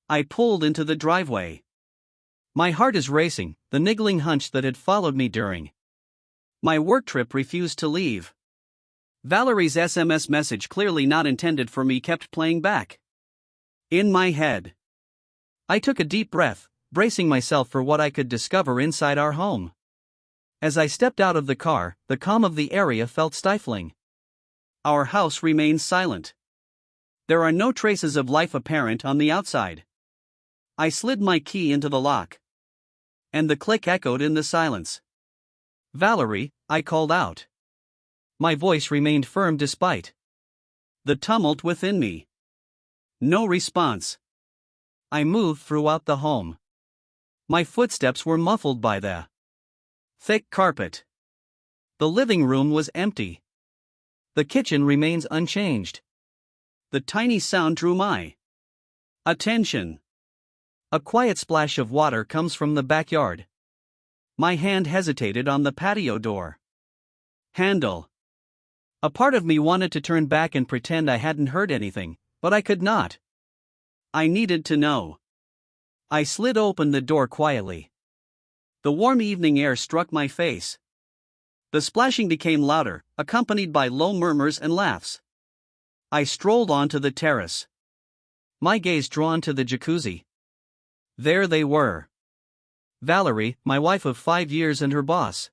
I pulled into the driveway. My heart is racing, the niggling hunch that had followed me during my work trip refused to leave. Valerie's SMS message, clearly not intended for me, kept playing back in my head. I took a deep breath, bracing myself for what I could discover inside our home. As I stepped out of the car, the calm of the area felt stifling. Our house remains silent. There are no traces of life apparent on the outside. I slid my key into the lock, and the click echoed in the silence. "Valerie," I called out. My voice remained firm despite the tumult within me. No response. I moved throughout the home. My footsteps were muffled by the thick carpet. The living room was empty. The kitchen remains unchanged. The tiny sound drew my attention. A quiet splash of water comes from the backyard. My hand hesitated on the patio door handle. A part of me wanted to turn back and pretend I hadn't heard anything, but I could not. I needed to know. I slid open the door quietly. The warm evening air struck my face. The splashing became louder, accompanied by low murmurs and laughs. I strolled onto the terrace, my gaze drawn to the jacuzzi. There they were. Valerie, my wife of 5 years, and her boss,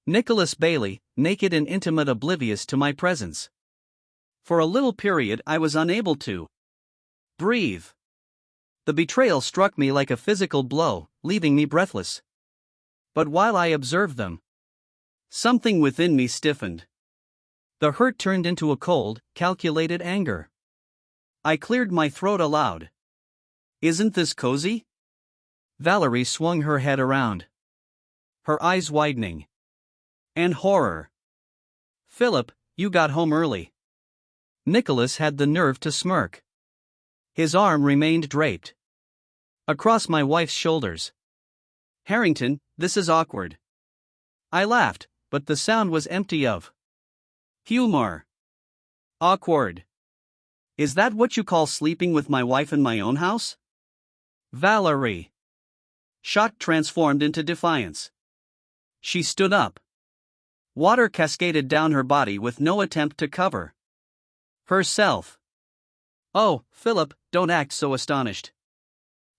Nicholas Bailey, naked and intimate, oblivious to my presence. For a little period I was unable to breathe. The betrayal struck me like a physical blow, leaving me breathless. But while I observed them, something within me stiffened. The hurt turned into a cold, calculated anger. I cleared my throat aloud. "Isn't this cozy?" Valerie swung her head around, her eyes widening. And horror. "Philip, you got home early." Nicholas had the nerve to smirk. His arm remained draped across my wife's shoulders. "Harrington, this is awkward." I laughed, but the sound was empty of humor. "Awkward? Is that what you call sleeping with my wife in my own house?" Valerie, shock transformed into defiance. She stood up. Water cascaded down her body with no attempt to cover herself. "Oh, Philip, don't act so astonished.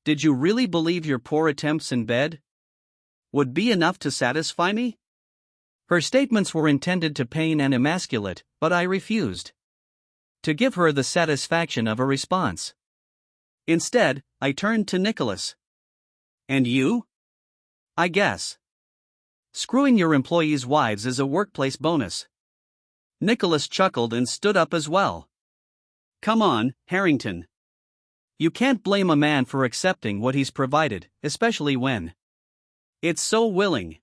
Did you really believe your poor attempts in bed would be enough to satisfy me?" Her statements were intended to pain and emasculate, but I refused to give her the satisfaction of a response. Instead, I turned to Nicholas. "And you? I guess screwing your employees' wives is a workplace bonus." Nicholas chuckled and stood up as well. "Come on, Harrington. You can't blame a man for accepting what he's provided, especially when it's so willing."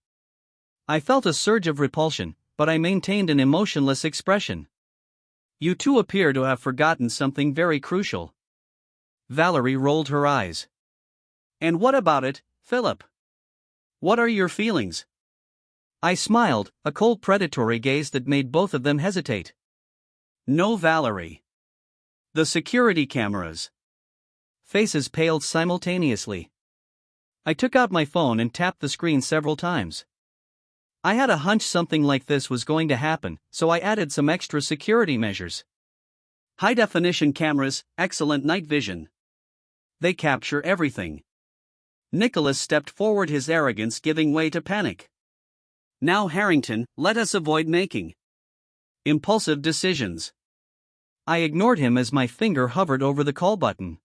I felt a surge of repulsion, but I maintained an emotionless expression. "You two appear to have forgotten something very crucial." Valerie rolled her eyes. "And what about it, Philip? What are your feelings?" I smiled, a cold predatory gaze that made both of them hesitate. "No, Valerie. The security cameras." Faces paled simultaneously. I took out my phone and tapped the screen several times. I had a hunch something like this was going to happen, so I added some extra security measures. High-definition cameras, excellent night vision. They capture everything. Nicholas stepped forward, his arrogance giving way to panic. "Now, Harrington, let us avoid making impulsive decisions." I ignored him as my finger hovered over the call button.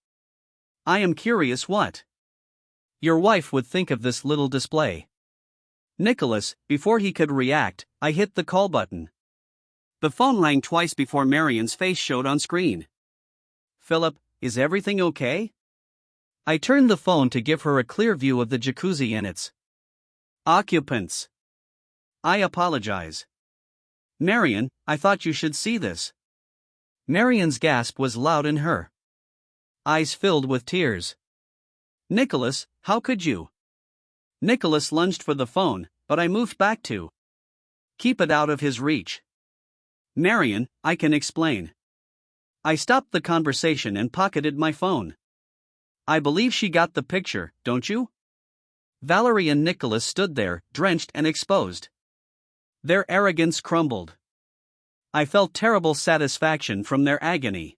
"I am curious what your wife would think of this little display." Nicholas, before he could react, I hit the call button. The phone rang twice before Marion's face showed on screen. "Philip, is everything okay?" I turned the phone to give her a clear view of the jacuzzi and its occupants. "I apologize. Marion, I thought you should see this." Marion's gasp was loud in her eyes filled with tears. "Nicholas, how could you?" Nicholas lunged for the phone, but I moved back to keep it out of his reach. "Marion, I can explain." I stopped the conversation and pocketed my phone. I believe she got the picture, don't you? Valerie and Nicholas stood there, drenched and exposed. Their arrogance crumbled. I felt terrible satisfaction from their agony.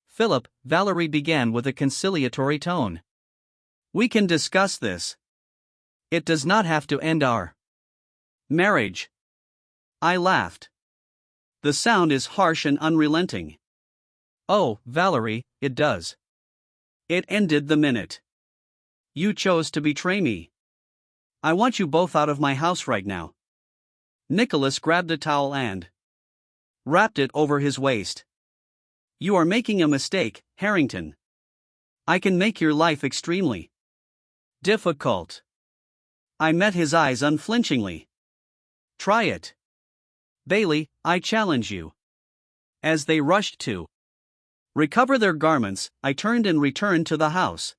Philip, Valerie began with a conciliatory tone. We can discuss this. It does not have to end our marriage. I laughed. The sound is harsh and unrelenting. Oh, Valerie, it does. It ended the minute you chose to betray me. I want you both out of my house right now. Nicholas grabbed a towel and wrapped it over his waist. You are making a mistake, Harrington. I can make your life extremely difficult. I met his eyes unflinchingly. Try it. Bailey, I challenge you. As they rushed to recover their garments, I turned and returned to the house.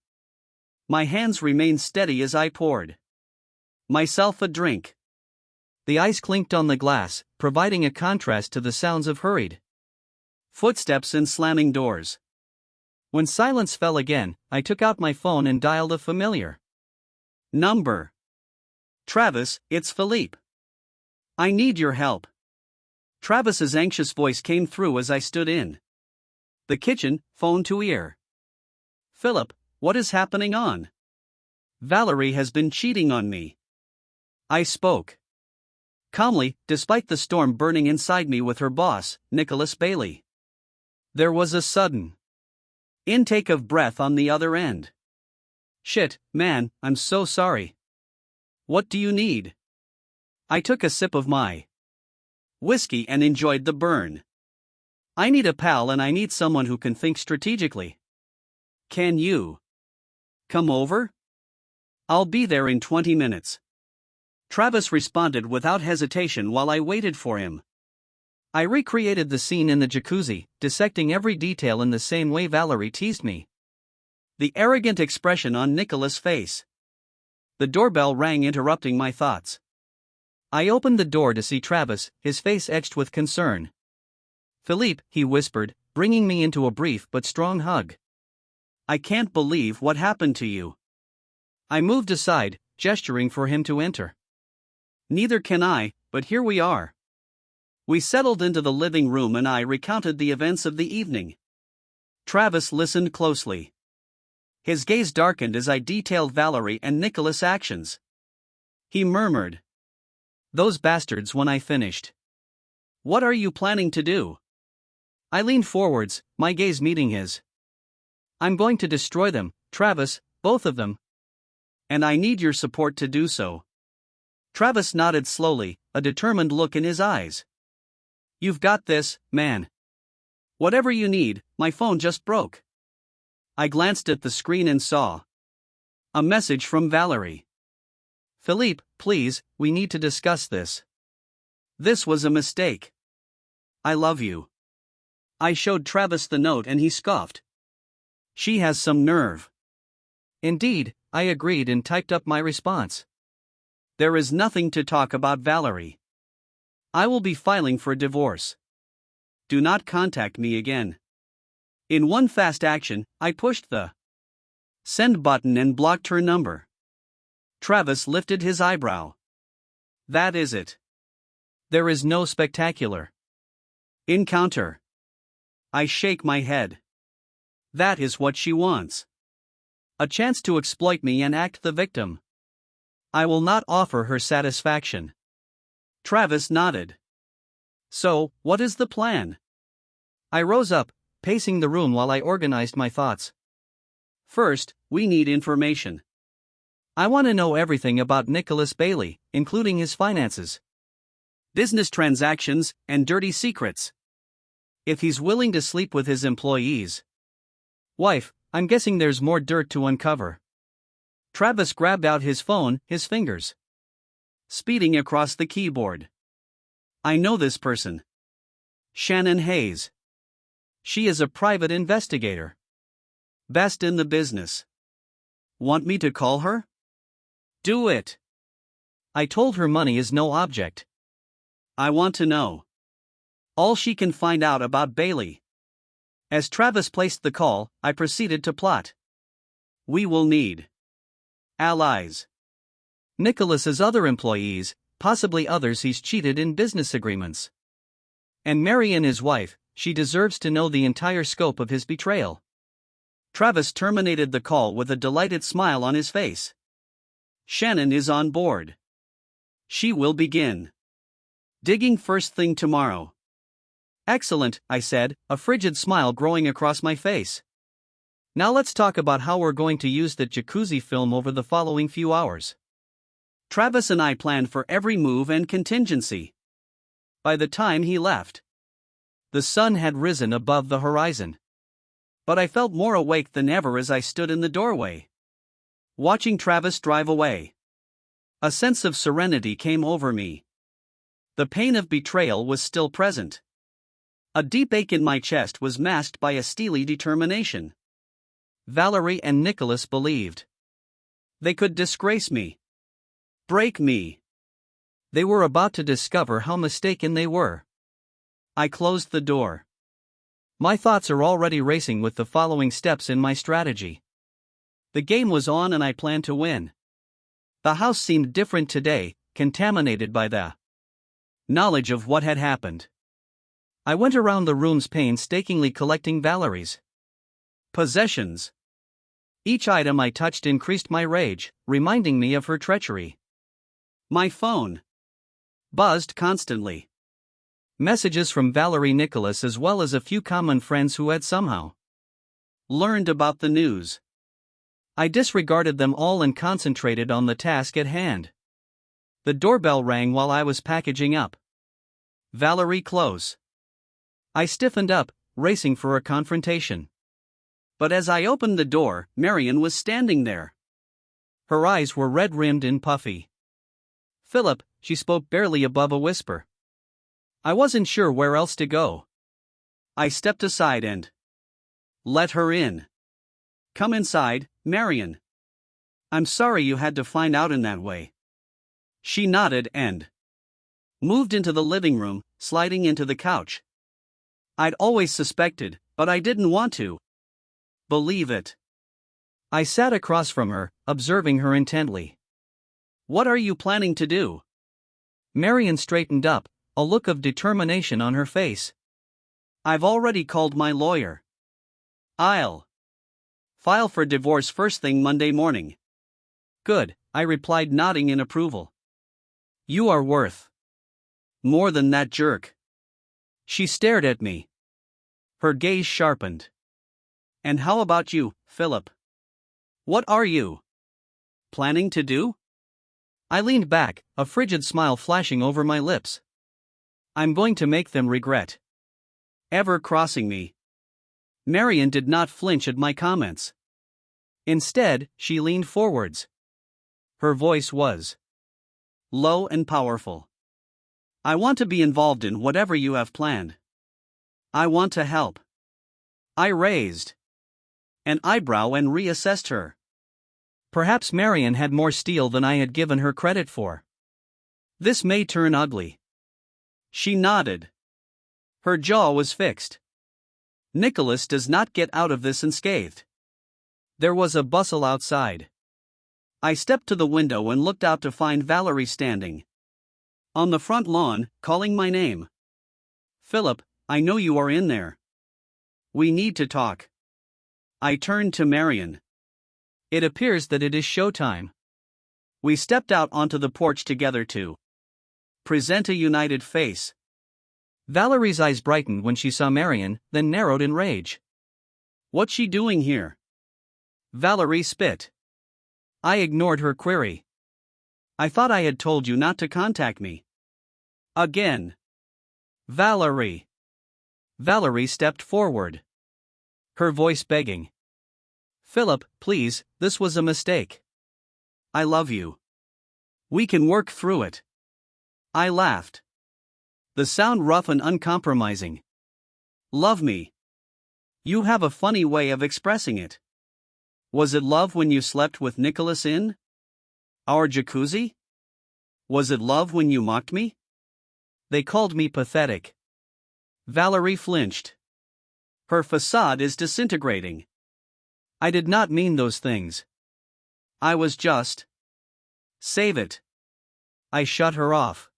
My hands remained steady as I poured myself a drink. The ice clinked on the glass, providing a contrast to the sounds of hurried footsteps and slamming doors. When silence fell again, I took out my phone and dialed a familiar number. Travis, it's Philippe. I need your help. Travis's anxious voice came through as I stood in the kitchen, phone to ear. Philip, what is happening on? Valerie has been cheating on me. I spoke calmly, despite the storm burning inside me with her boss, Nicholas Bailey. There was a sudden intake of breath on the other end. Shit, man, I'm so sorry. What do you need? I took a sip of my whiskey and enjoyed the burn. I need a pal and I need someone who can think strategically. Can you come over? I'll be there in 20 minutes. Travis responded without hesitation while I waited for him. I recreated the scene in the jacuzzi, dissecting every detail in the same way Valerie teased me. The arrogant expression on Nicholas' face. The doorbell rang, interrupting my thoughts. I opened the door to see Travis, his face etched with concern. Philippe, he whispered, bringing me into a brief but strong hug. I can't believe what happened to you. I moved aside, gesturing for him to enter. Neither can I, but here we are. We settled into the living room and I recounted the events of the evening. Travis listened closely. His gaze darkened as I detailed Valerie and Nicholas' actions. He murmured, "Those bastards," when I finished. "What are you planning to do?" I leaned forwards, my gaze meeting his. "I'm going to destroy them, Travis, both of them. And I need your support to do so." Travis nodded slowly, a determined look in his eyes. "You've got this, man. Whatever you need." My phone just broke. I glanced at the screen and saw a message from Valerie. "Philippe, please, we need to discuss this. This was a mistake. I love you." I showed Travis the note and he scoffed. "She has some nerve." Indeed, I agreed and typed up my response. "There is nothing to talk about, Valerie. I will be filing for divorce. Do not contact me again." In one fast action, I pushed the send button and blocked her number. Travis lifted his eyebrow. "That is it. There is no spectacular encounter." I shake my head. That is what she wants. A chance to exploit me and act the victim. I will not offer her satisfaction. Travis nodded. "So, what is the plan?" I rose up, pacing the room while I organized my thoughts. "First, we need information. I want to know everything about Nicholas Bailey, including his finances, business transactions, and dirty secrets. If he's willing to sleep with his employees' wife, I'm guessing there's more dirt to uncover." Travis grabbed out his phone, his fingers speeding across the keyboard. "I know this person. Shannon Hayes. She is a private investigator. Best in the business. Want me to call her?" "Do it." I told her money is no object. I want to know all she can find out about Bailey. As Travis placed the call, I proceeded to plot We will need allies. Nicholas's other employees, possibly others he's cheated in business agreements. And Marian, his wife, she deserves to know the entire scope of his betrayal. Travis terminated the call with a delighted smile on his face. Shannon is on board. She will begin digging first thing tomorrow. Excellent, I said, a frigid smile growing across my face. Now let's talk about how we're going to use that jacuzzi film over the following few hours. Travis and I planned for every move and contingency. By the time he left, the sun had risen above the horizon. But I felt more awake than ever as I stood in the doorway, watching Travis drive away. A sense of serenity came over me. The pain of betrayal was still present. A deep ache in my chest was masked by a steely determination. Valerie and Nicholas believed they could disgrace me, break me. They were about to discover how mistaken they were. I closed the door. My thoughts are already racing with the following steps in my strategy. The game was on and I planned to win. The house seemed different today, contaminated by the knowledge of what had happened. I went around the rooms painstakingly collecting Valerie's possessions. Each item I touched increased my rage, reminding me of her treachery. My phone buzzed constantly. Messages from Valerie, Nicholas, as well as a few common friends who had somehow learned about the news. I disregarded them all and concentrated on the task at hand. The doorbell rang while I was packaging up. Valerie close. I stiffened up, racing for a confrontation. But as I opened the door, Marian was standing there. Her eyes were red-rimmed and puffy. Philip, she spoke barely above a whisper. I wasn't sure where else to go. I stepped aside and let her in. Come inside, Marian. I'm sorry you had to find out in that way. She nodded and moved into the living room, sliding into the couch. I'd always suspected, but I didn't want to believe it. I sat across from her, observing her intently. What are you planning to do? Marian straightened up, a look of determination on her face. I've already called my lawyer. I'll file for divorce first thing Monday morning. Good, I replied, nodding in approval. You are worth more than that jerk. She stared at me. Her gaze sharpened. And how about you, Philip? What are you planning to do? I leaned back, a frigid smile flashing over my lips. I'm going to make them regret ever crossing me. Marian did not flinch at my comments. Instead, she leaned forwards. Her voice was low and powerful. I want to be involved in whatever you have planned. I want to help. I raised an eyebrow and reassessed her. Perhaps Marian had more steel than I had given her credit for. This may turn ugly. She nodded. Her jaw was fixed. Nicholas does not get out of this unscathed. There was a bustle outside. I stepped to the window and looked out to find Valerie standing on the front lawn, calling my name. Philip, I know you are in there. We need to talk. I turned to Marian. It appears that it is showtime. We stepped out onto the porch together to present a united face. Valerie's eyes brightened when she saw Marian, then narrowed in rage. What's she doing here? Valerie spit. I ignored her query. I thought I had told you not to contact me. Again. Valerie. Valerie stepped forward, her voice begging. Philip, please, this was a mistake. I love you. We can work through it. I laughed. The sound rough and uncompromising. Love me. You have a funny way of expressing it. Was it love when you slept with Nicholas in our jacuzzi? Was it love when you mocked me? They called me pathetic. Valerie flinched. Her facade is disintegrating. I did not mean those things. I was just. Save it. I shut her off.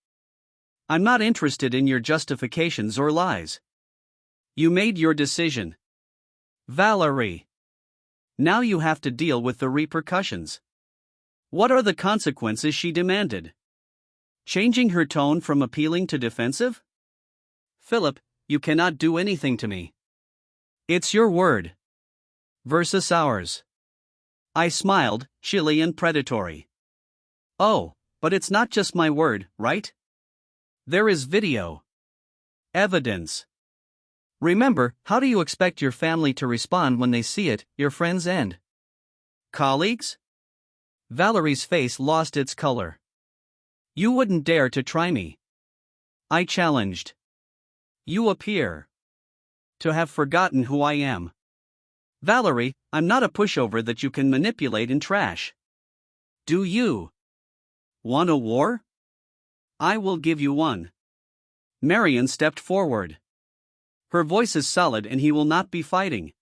I'm not interested in your justifications or lies. You made your decision. Valerie. Now you have to deal with the repercussions. What are the consequences she demanded? Changing her tone from appealing to defensive? Philip, you cannot do anything to me. It's your word. Versus ours. I smiled, chilly and predatory. Oh, but it's not just my word, right? There is video. Evidence. Remember, how do you expect your family to respond when they see it, your friends and colleagues? Valerie's face lost its color. You wouldn't dare to try me. I challenged. You appear to have forgotten who I am. Valerie, I'm not a pushover that you can manipulate and trash. Do you want a war? I will give you one. Marion stepped forward. Her voice is solid and he will not be fighting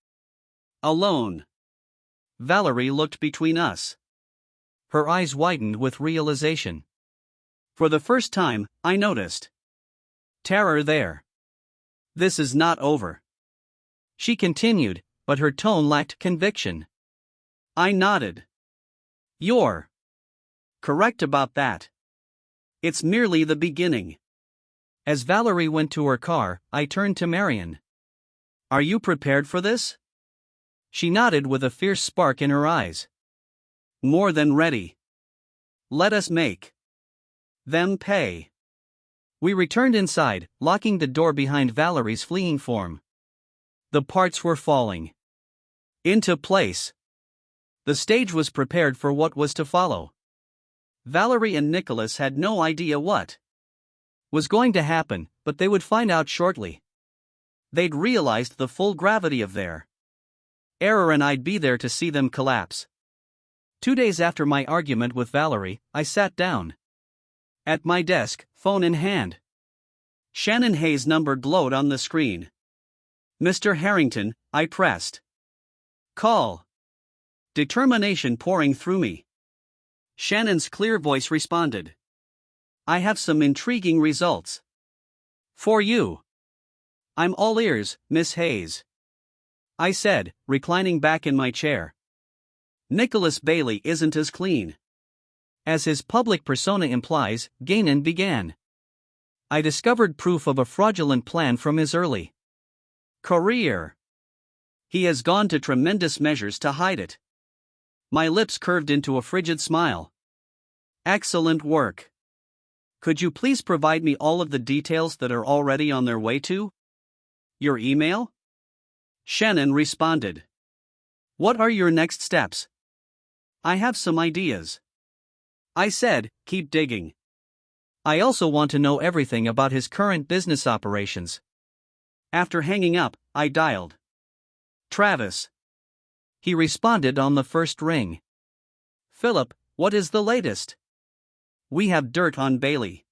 alone. Valerie looked between us. Her eyes widened with realization. For the first time, I noticed terror there. This is not over. She continued, but her tone lacked conviction. I nodded. You're correct about that. It's merely the beginning. As Valerie went to her car, I turned to Marion. Are you prepared for this? She nodded with a fierce spark in her eyes. More than ready. Let us make them pay. We returned inside, locking the door behind Valerie's fleeing form. The parts were falling into place. The stage was prepared for what was to follow. Valerie and Nicholas had no idea what was going to happen, but they would find out shortly. They'd realized the full gravity of their error and I'd be there to see them collapse. 2 days after my argument with Valerie, I sat down at my desk, phone in hand. Shannon Hayes' number glowed on the screen. Mr. Harrington, I pressed. Call. Determination pouring through me. Shannon's clear voice responded. I have some intriguing results for you. I'm all ears, Miss Hayes. I said, reclining back in my chair. Nicholas Bailey isn't as clean as his public persona implies, Gainan began. I discovered proof of a fraudulent plan from his early career. He has gone to tremendous measures to hide it. My lips curved into a frigid smile. Excellent work. Could you please provide me all of the details that are already on their way to your email? Shannon responded. What are your next steps? I have some ideas. I said, keep digging. I also want to know everything about his current business operations. After hanging up, I dialed Travis. He responded on the first ring. Philip, what is the latest? We have dirt on Bailey.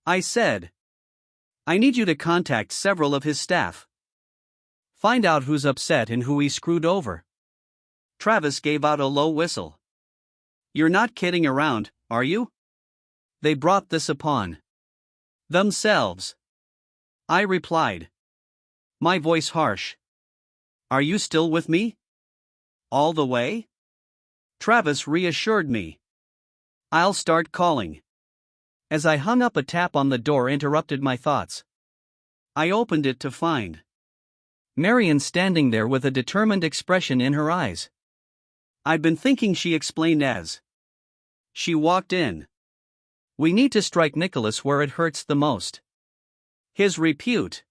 I said. I need you to contact several of his staff. Find out who's upset and who he screwed over. Travis gave out a low whistle. You're not kidding around, are you? They brought this upon themselves. I replied. My voice harsh. Are you still with me? All the way? Travis reassured me. I'll start calling. As I hung up, a tap on the door interrupted my thoughts. I opened it to find Marion standing there with a determined expression in her eyes. I'd been thinking, she explained as she walked in. We need to strike Nicholas where it hurts the most. His repute.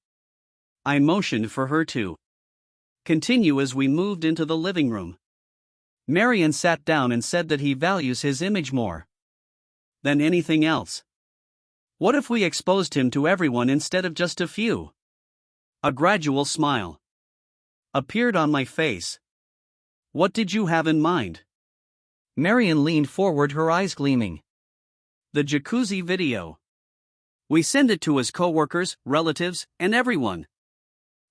I motioned for her to continue as we moved into the living room. Marion sat down and said that he values his image more than anything else. What if we exposed him to everyone instead of just a few? A gradual smile appeared on my face. What did you have in mind? Marion leaned forward, her eyes gleaming. The jacuzzi video. We send it to his co-workers, relatives, and everyone.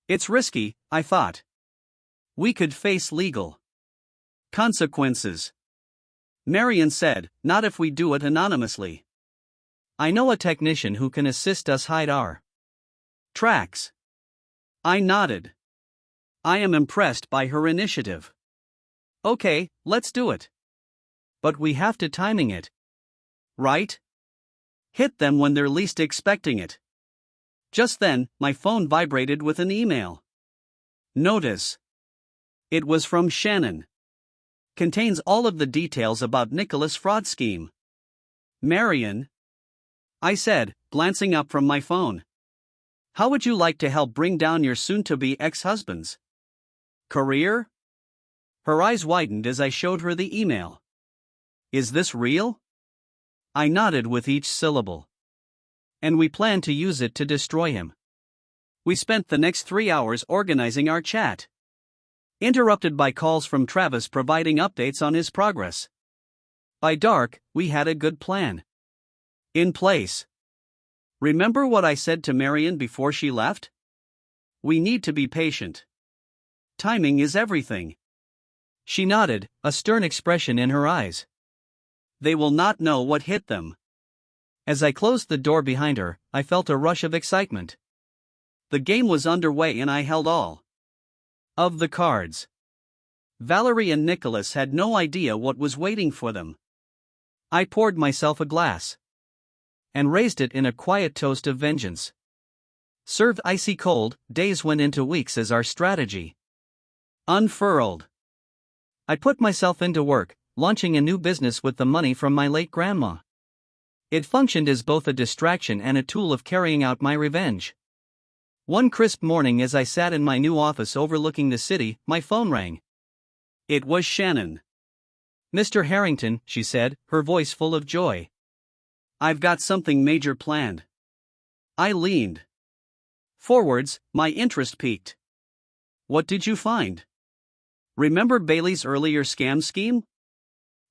It's risky, I thought. We could face legal Consequences. Marion said, not if we do it anonymously. I know a technician who can assist us hide our tracks. I nodded. I am impressed by her initiative. Okay, let's do it. But we have to timing it. Right? Hit them when they're least expecting it. Just then, my phone vibrated with an email. Notice. It was from Shannon. Contains all of the details about Nicholas' fraud scheme. Marion, I said, glancing up from my phone. How would you like to help bring down your soon-to-be ex-husband's career? Her eyes widened as I showed her the email. Is this real? I nodded with each syllable. And we plan to use it to destroy him. We spent the next 3 hours organizing our chat, interrupted by calls from Travis providing updates on his progress. By dark, we had a good plan in place. Remember what I said to Marion before she left? We need to be patient. Timing is everything. She nodded, a stern expression in her eyes. They will not know what hit them. As I closed the door behind her, I felt a rush of excitement. The game was underway and I held all of the cards. Valerie and Nicholas had no idea what was waiting for them. I poured myself a glass and raised it in a quiet toast of vengeance. Served icy cold, days went into weeks as our strategy unfurled. I put myself into work, launching a new business with the money from my late grandma. It functioned as both a distraction and a tool of carrying out my revenge. One crisp morning as I sat in my new office overlooking the city, my phone rang. It was Shannon. Mr. Harrington, she said, her voice full of joy. I've got something major planned. I leaned forwards, my interest piqued. What did you find? Remember Bailey's earlier scam scheme?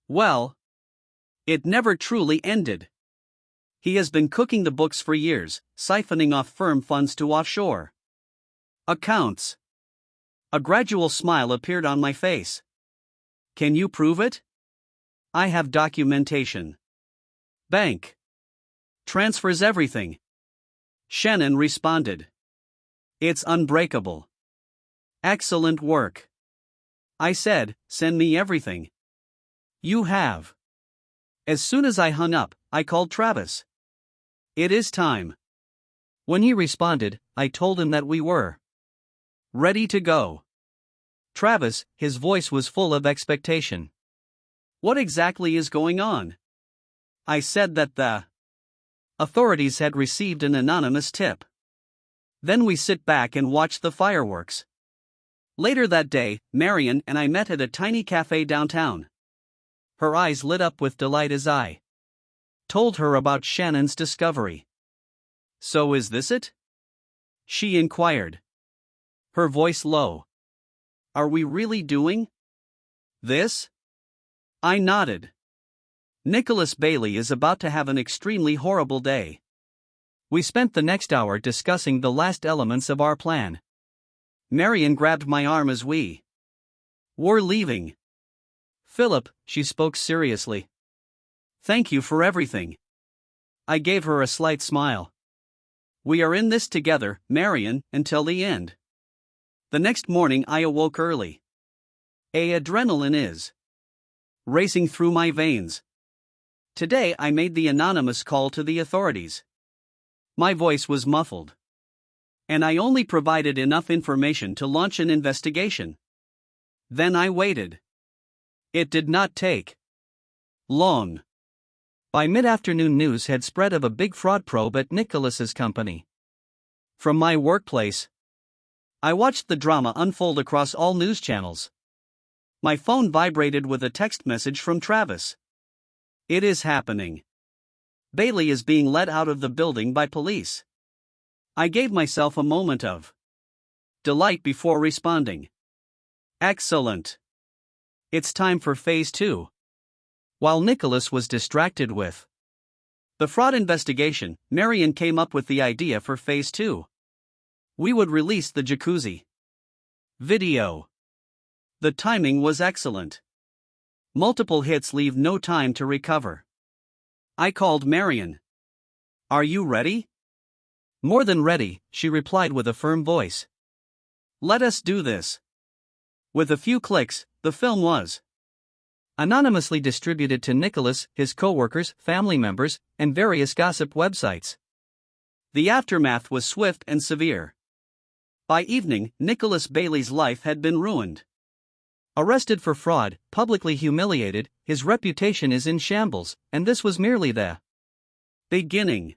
Well, it never truly ended. He has been cooking the books for years, siphoning off firm funds to offshore accounts. A gradual smile appeared on my face. Can you prove it? I have documentation. Bank transfers everything. Shannon responded. It's unbreakable. Excellent work. I said, send me everything you have. As soon as I hung up, I called Travis. It is time. When he responded, I told him that we were ready to go. Travis, his voice was full of expectation. What exactly is going on? I said that the authorities had received an anonymous tip. Then we sit back and watch the fireworks. Later that day, Marion and I met at a tiny cafe downtown. Her eyes lit up with delight as I told her about Shannon's discovery. So is this it? She inquired. Her voice low. Are we really doing this? I nodded. Nicholas Bailey is about to have an extremely horrible day. We spent the next hour discussing the last elements of our plan. Marion grabbed my arm as we were leaving. Philip, she spoke seriously. Thank you for everything. I gave her a slight smile. We are in this together, Marion, until the end. The next morning I awoke early. Adrenaline is racing through my veins. Today I made the anonymous call to the authorities. My voice was muffled. And I only provided enough information to launch an investigation. Then I waited. It did not take long. By mid-afternoon news had spread of a big fraud probe at Nicholas's company. From my workplace, I watched the drama unfold across all news channels. My phone vibrated with a text message from Travis. It is happening. Bailey is being let out of the building by police. I gave myself a moment of delight before responding. Excellent. It's time for phase 2. While Nicholas was distracted with the fraud investigation, Marion came up with the idea for phase 2. We would release the jacuzzi video. The timing was excellent. Multiple hits leave no time to recover. I called Marion. Are you ready? More than ready, she replied with a firm voice. Let us do this. With a few clicks, the film was anonymously distributed to Nicholas, his co-workers, family members, and various gossip websites. The aftermath was swift and severe. By evening, Nicholas Bailey's life had been ruined. Arrested for fraud, publicly humiliated, his reputation is in shambles, and this was merely the beginning.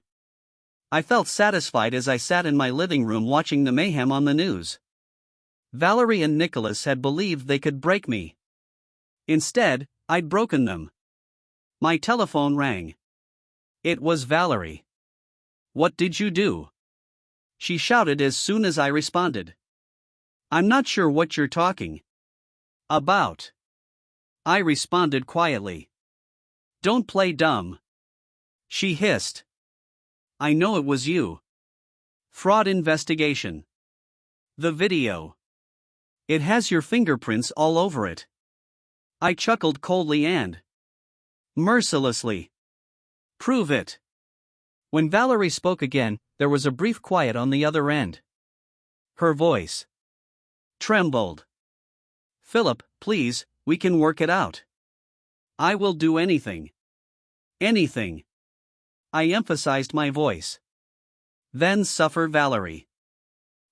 I felt satisfied as I sat in my living room watching the mayhem on the news. Valerie and Nicholas had believed they could break me. Instead, I'd broken them. My telephone rang. It was Valerie. What did you do? She shouted as soon as I responded. I'm not sure what you're talking about. I responded quietly. Don't play dumb. She hissed. I know it was you. Fraud investigation. The video. It has your fingerprints all over it. I chuckled coldly and mercilessly. Prove it. When Valerie spoke again, there was a brief quiet on the other end. Her voice trembled. Philip, please, we can work it out. I will do anything. Anything. I emphasized my voice. Then suffer, Valerie.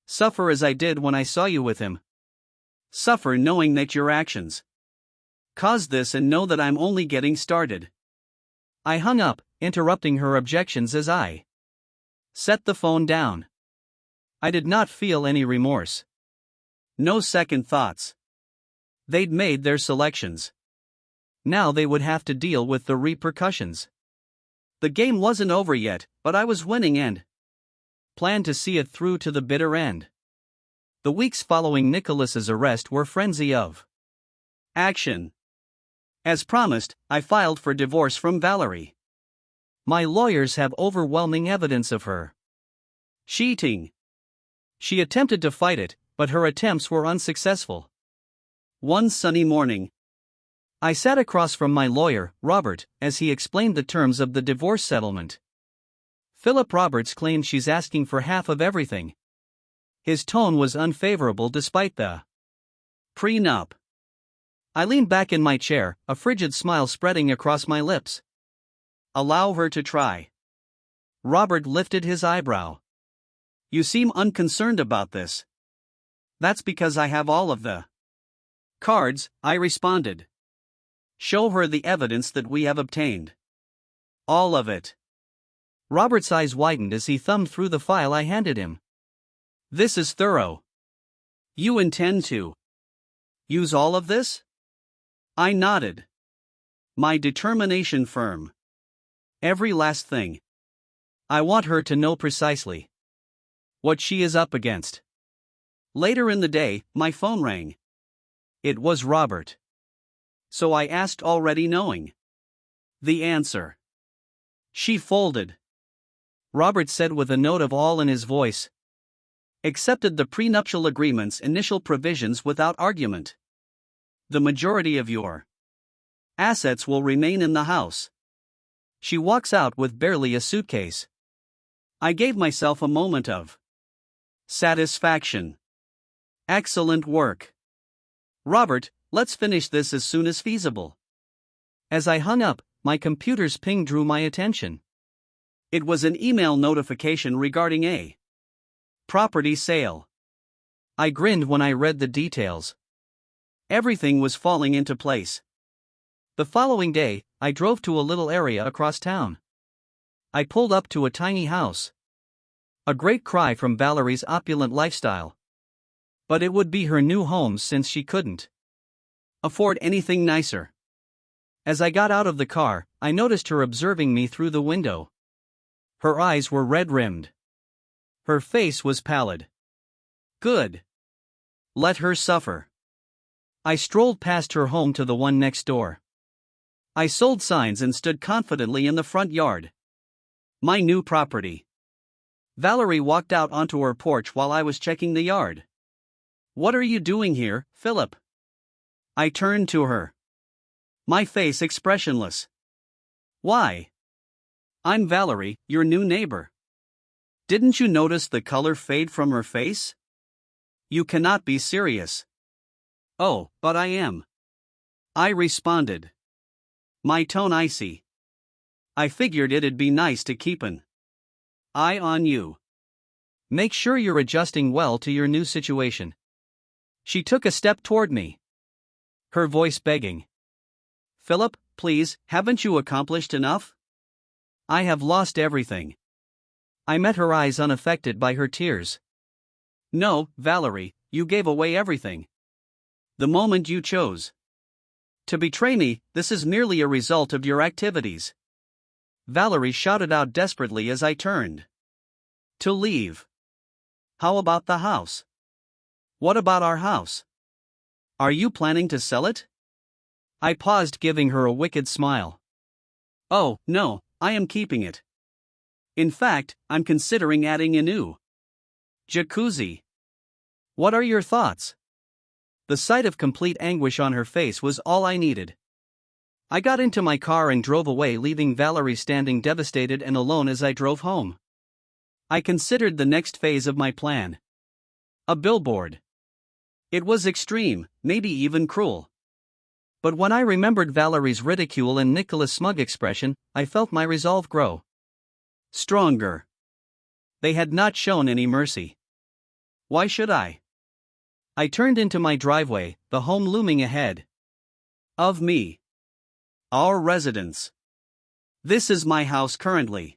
Suffer as I did when I saw you with him. Suffer knowing that your actions caused this and know that I'm only getting started. I hung up, interrupting her objections as I set the phone down. I did not feel any remorse. No second thoughts. They'd made their selections. Now they would have to deal with the repercussions. The game wasn't over yet, but I was winning and planned to see it through to the bitter end. The weeks following Nicholas's arrest were frenzy of action. As promised, I filed for divorce from Valerie. My lawyers have overwhelming evidence of her cheating. She attempted to fight it, but her attempts were unsuccessful. One sunny morning, I sat across from my lawyer, Robert, as he explained the terms of the divorce settlement. Philip Roberts claimed she's asking for half of everything. His tone was unfavorable despite the prenup. I leaned back in my chair, a frigid smile spreading across my lips. Allow her to try. Robert lifted his eyebrow. You seem unconcerned about this. That's because I have all of the cards, I responded. Show her the evidence that we have obtained. All of it. Robert's eyes widened as he thumbed through the file I handed him. This is thorough. You intend to use all of this? I nodded. My determination firm. Every last thing. I want her to know precisely what she is up against. Later in the day, my phone rang. It was Robert. So I asked, already knowing the answer. She folded. Robert said with a note of awe in his voice. Accepted the prenuptial agreement's initial provisions without argument. The majority of your assets will remain in the house. She walks out with barely a suitcase. I gave myself a moment of satisfaction. Excellent work. Robert, let's finish this as soon as feasible. As I hung up, my computer's ping drew my attention. It was an email notification regarding a property sale. I grinned when I read the details. Everything was falling into place. The following day, I drove to a little area across town. I pulled up to a tiny house. A great cry from Valerie's opulent lifestyle. But it would be her new home since she couldn't afford anything nicer. As I got out of the car, I noticed her observing me through the window. Her eyes were red-rimmed. Her face was pallid. Good. Let her suffer. I strolled past her home to the one next door. I sold signs and stood confidently in the front yard. My new property. Valerie walked out onto her porch while I was checking the yard. What are you doing here, Philip? I turned to her. My face expressionless. Why? I'm Valerie, your new neighbor. Didn't you notice the color fade from her face? You cannot be serious. Oh, but I am. I responded. My tone icy. I figured it'd be nice to keep an eye on you. Make sure you're adjusting well to your new situation. She took a step toward me. Her voice begging. Philip, please, haven't you accomplished enough? I have lost everything. I met her eyes unaffected by her tears. No, Valerie, you gave away everything. The moment you chose to betray me, this is merely a result of your activities. Valerie shouted out desperately as I turned to leave. How about the house? What about our house? Are you planning to sell it? I paused, giving her a wicked smile. Oh, no, I am keeping it. In fact, I'm considering adding a new jacuzzi. What are your thoughts? The sight of complete anguish on her face was all I needed. I got into my car and drove away, leaving Valerie standing devastated and alone as I drove home. I considered the next phase of my plan. A billboard. It was extreme, maybe even cruel. But when I remembered Valerie's ridicule and Nicholas' smug expression, I felt my resolve grow stronger. They had not shown any mercy. Why should I? I turned into my driveway, the home looming ahead of me. Our residence. This is my house currently.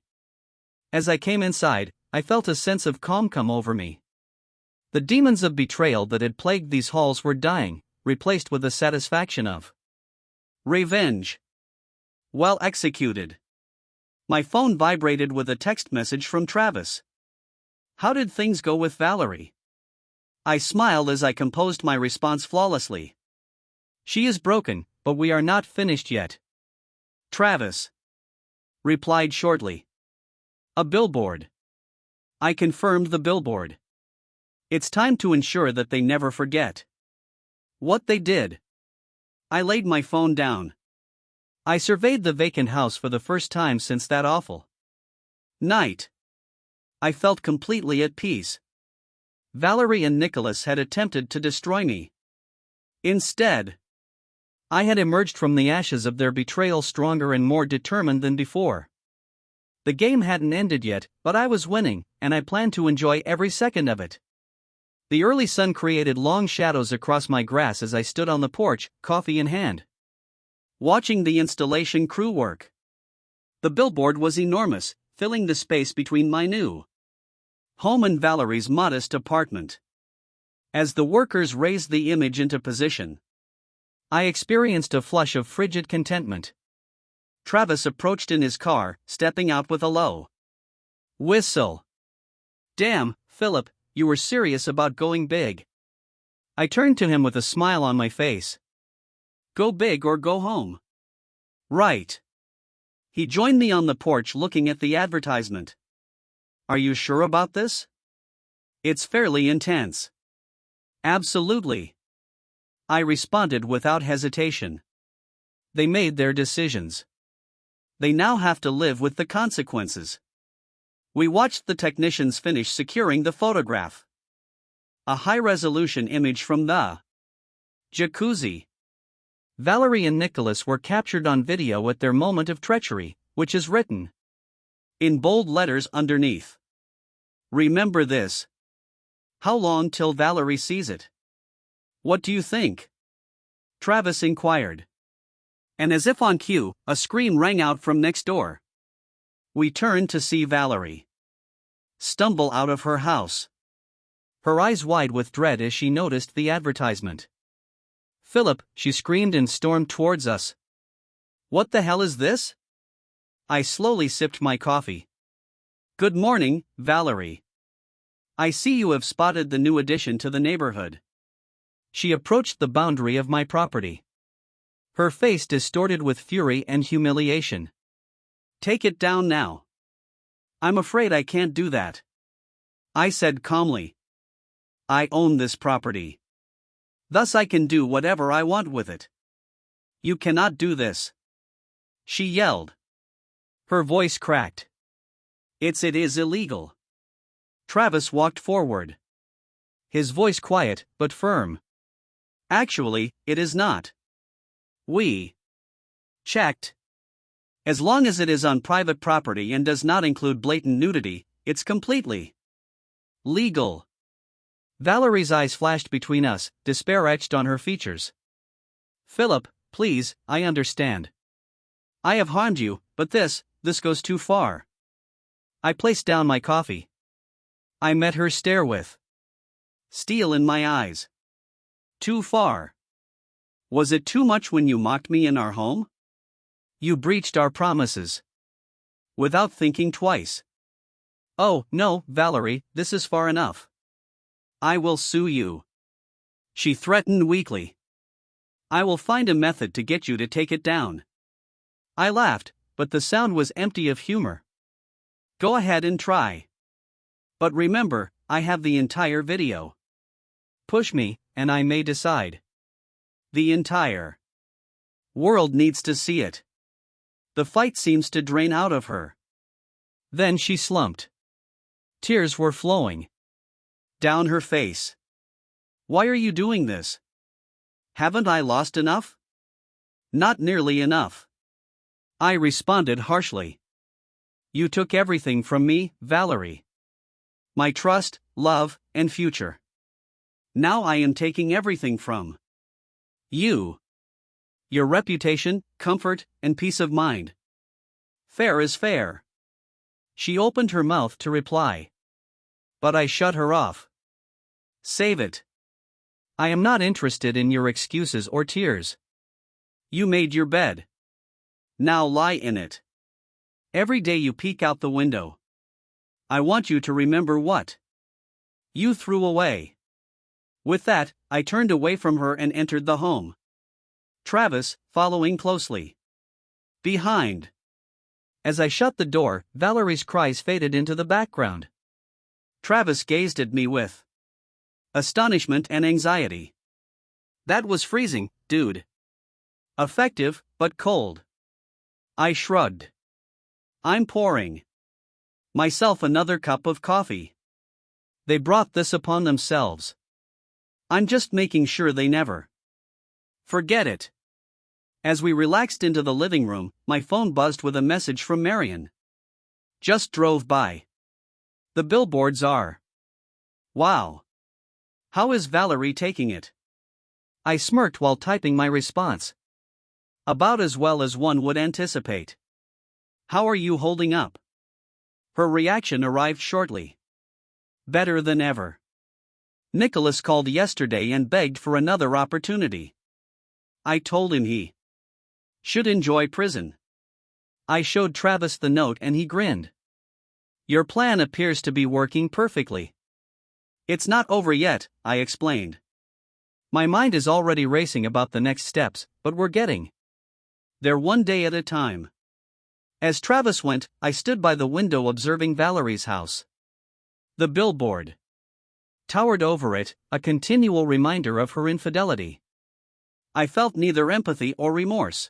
As I came inside, I felt a sense of calm come over me. The demons of betrayal that had plagued these halls were dying, replaced with the satisfaction of revenge. Well executed. My phone vibrated with a text message from Travis. How did things go with Valerie? I smiled as I composed my response flawlessly. She is broken, but we are not finished yet. Travis replied shortly. A billboard. I confirmed the billboard. It's time to ensure that they never forget what they did. I laid my phone down. I surveyed the vacant house for the first time since that awful night. I felt completely at peace. Valerie and Nicholas had attempted to destroy me. Instead, I had emerged from the ashes of their betrayal stronger and more determined than before. The game hadn't ended yet, but I was winning, and I planned to enjoy every second of it. The early sun created long shadows across my grass as I stood on the porch, coffee in hand, watching the installation crew work. The billboard was enormous, filling the space between my new home and Valerie's modest apartment. As the workers raised the image into position, I experienced a flush of frigid contentment. Travis approached in his car, stepping out with a low whistle. Damn, Philip, you were serious about going big. I turned to him with a smile on my face. Go big or go home. Right. He joined me on the porch looking at the advertisement. Are you sure about this? It's fairly intense. Absolutely. I responded without hesitation. They made their decisions. They now have to live with the consequences. We watched the technicians finish securing the photograph. A high-resolution image from the jacuzzi. Valerie and Nicholas were captured on video at their moment of treachery, which is written in bold letters underneath. Remember this. How long till Valerie sees it? What do you think? Travis inquired. And as if on cue, a scream rang out from next door. We turned to see Valerie stumble out of her house, her eyes wide with dread as she noticed the advertisement. Philip, she screamed and stormed towards us. What the hell is this? I slowly sipped my coffee. Good morning, Valerie. I see you have spotted the new addition to the neighborhood. She approached the boundary of my property, her face distorted with fury and humiliation. Take it down now. I'm afraid I can't do that, I said calmly. I own this property. Thus I can do whatever I want with it. You cannot do this, she yelled. Her voice cracked. It is illegal. Travis walked forward. His voice quiet but firm. Actually, it is not. We checked. As long as it is on private property and does not include blatant nudity, it's completely legal. Valerie's eyes flashed between us, despair etched on her features. Philip, please, I understand. I have harmed you, but this goes too far. I placed down my coffee. I met her stare with steel in my eyes. Too far. Was it too much when you mocked me in our home? You breached our promises. Without thinking twice. Oh, no, Valerie, this is far enough. I will sue you. She threatened weakly. I will find a method to get you to take it down. I laughed, but the sound was empty of humor. Go ahead and try. But remember, I have the entire video. Push me, and I may decide. The entire world needs to see it. The fight seems to drain out of her. Then she slumped. Tears were flowing down her face. Why are you doing this? Haven't I lost enough? Not nearly enough. I responded harshly. You took everything from me, Valerie. My trust, love, and future. Now I am taking everything from you. Your reputation, comfort, and peace of mind. Fair is fair. She opened her mouth to reply. But I shut her off. Save it. I am not interested in your excuses or tears. You made your bed. Now lie in it. Every day you peek out the window. I want you to remember what you threw away. With that, I turned away from her and entered the home. Travis, following closely behind. As I shut the door, Valerie's cries faded into the background. Travis gazed at me with astonishment and anxiety. That was freezing, dude. Effective, but cold. I shrugged. I'm pouring myself another cup of coffee. They brought this upon themselves. I'm just making sure they never forget it. As we relaxed into the living room, my phone buzzed with a message from Marion. Just drove by. The billboards are. Wow. How is Valerie taking it? I smirked while typing my response. About as well as one would anticipate. How are you holding up? Her reaction arrived shortly. Better than ever. Nicholas called yesterday and begged for another opportunity. I told him he should enjoy prison. I showed Travis the note and he grinned. Your plan appears to be working perfectly. It's not over yet, I explained. My mind is already racing about the next steps, but we're getting there one day at a time. As Travis went, I stood by the window observing Valerie's house. The billboard towered over it, a continual reminder of her infidelity. I felt neither empathy or remorse.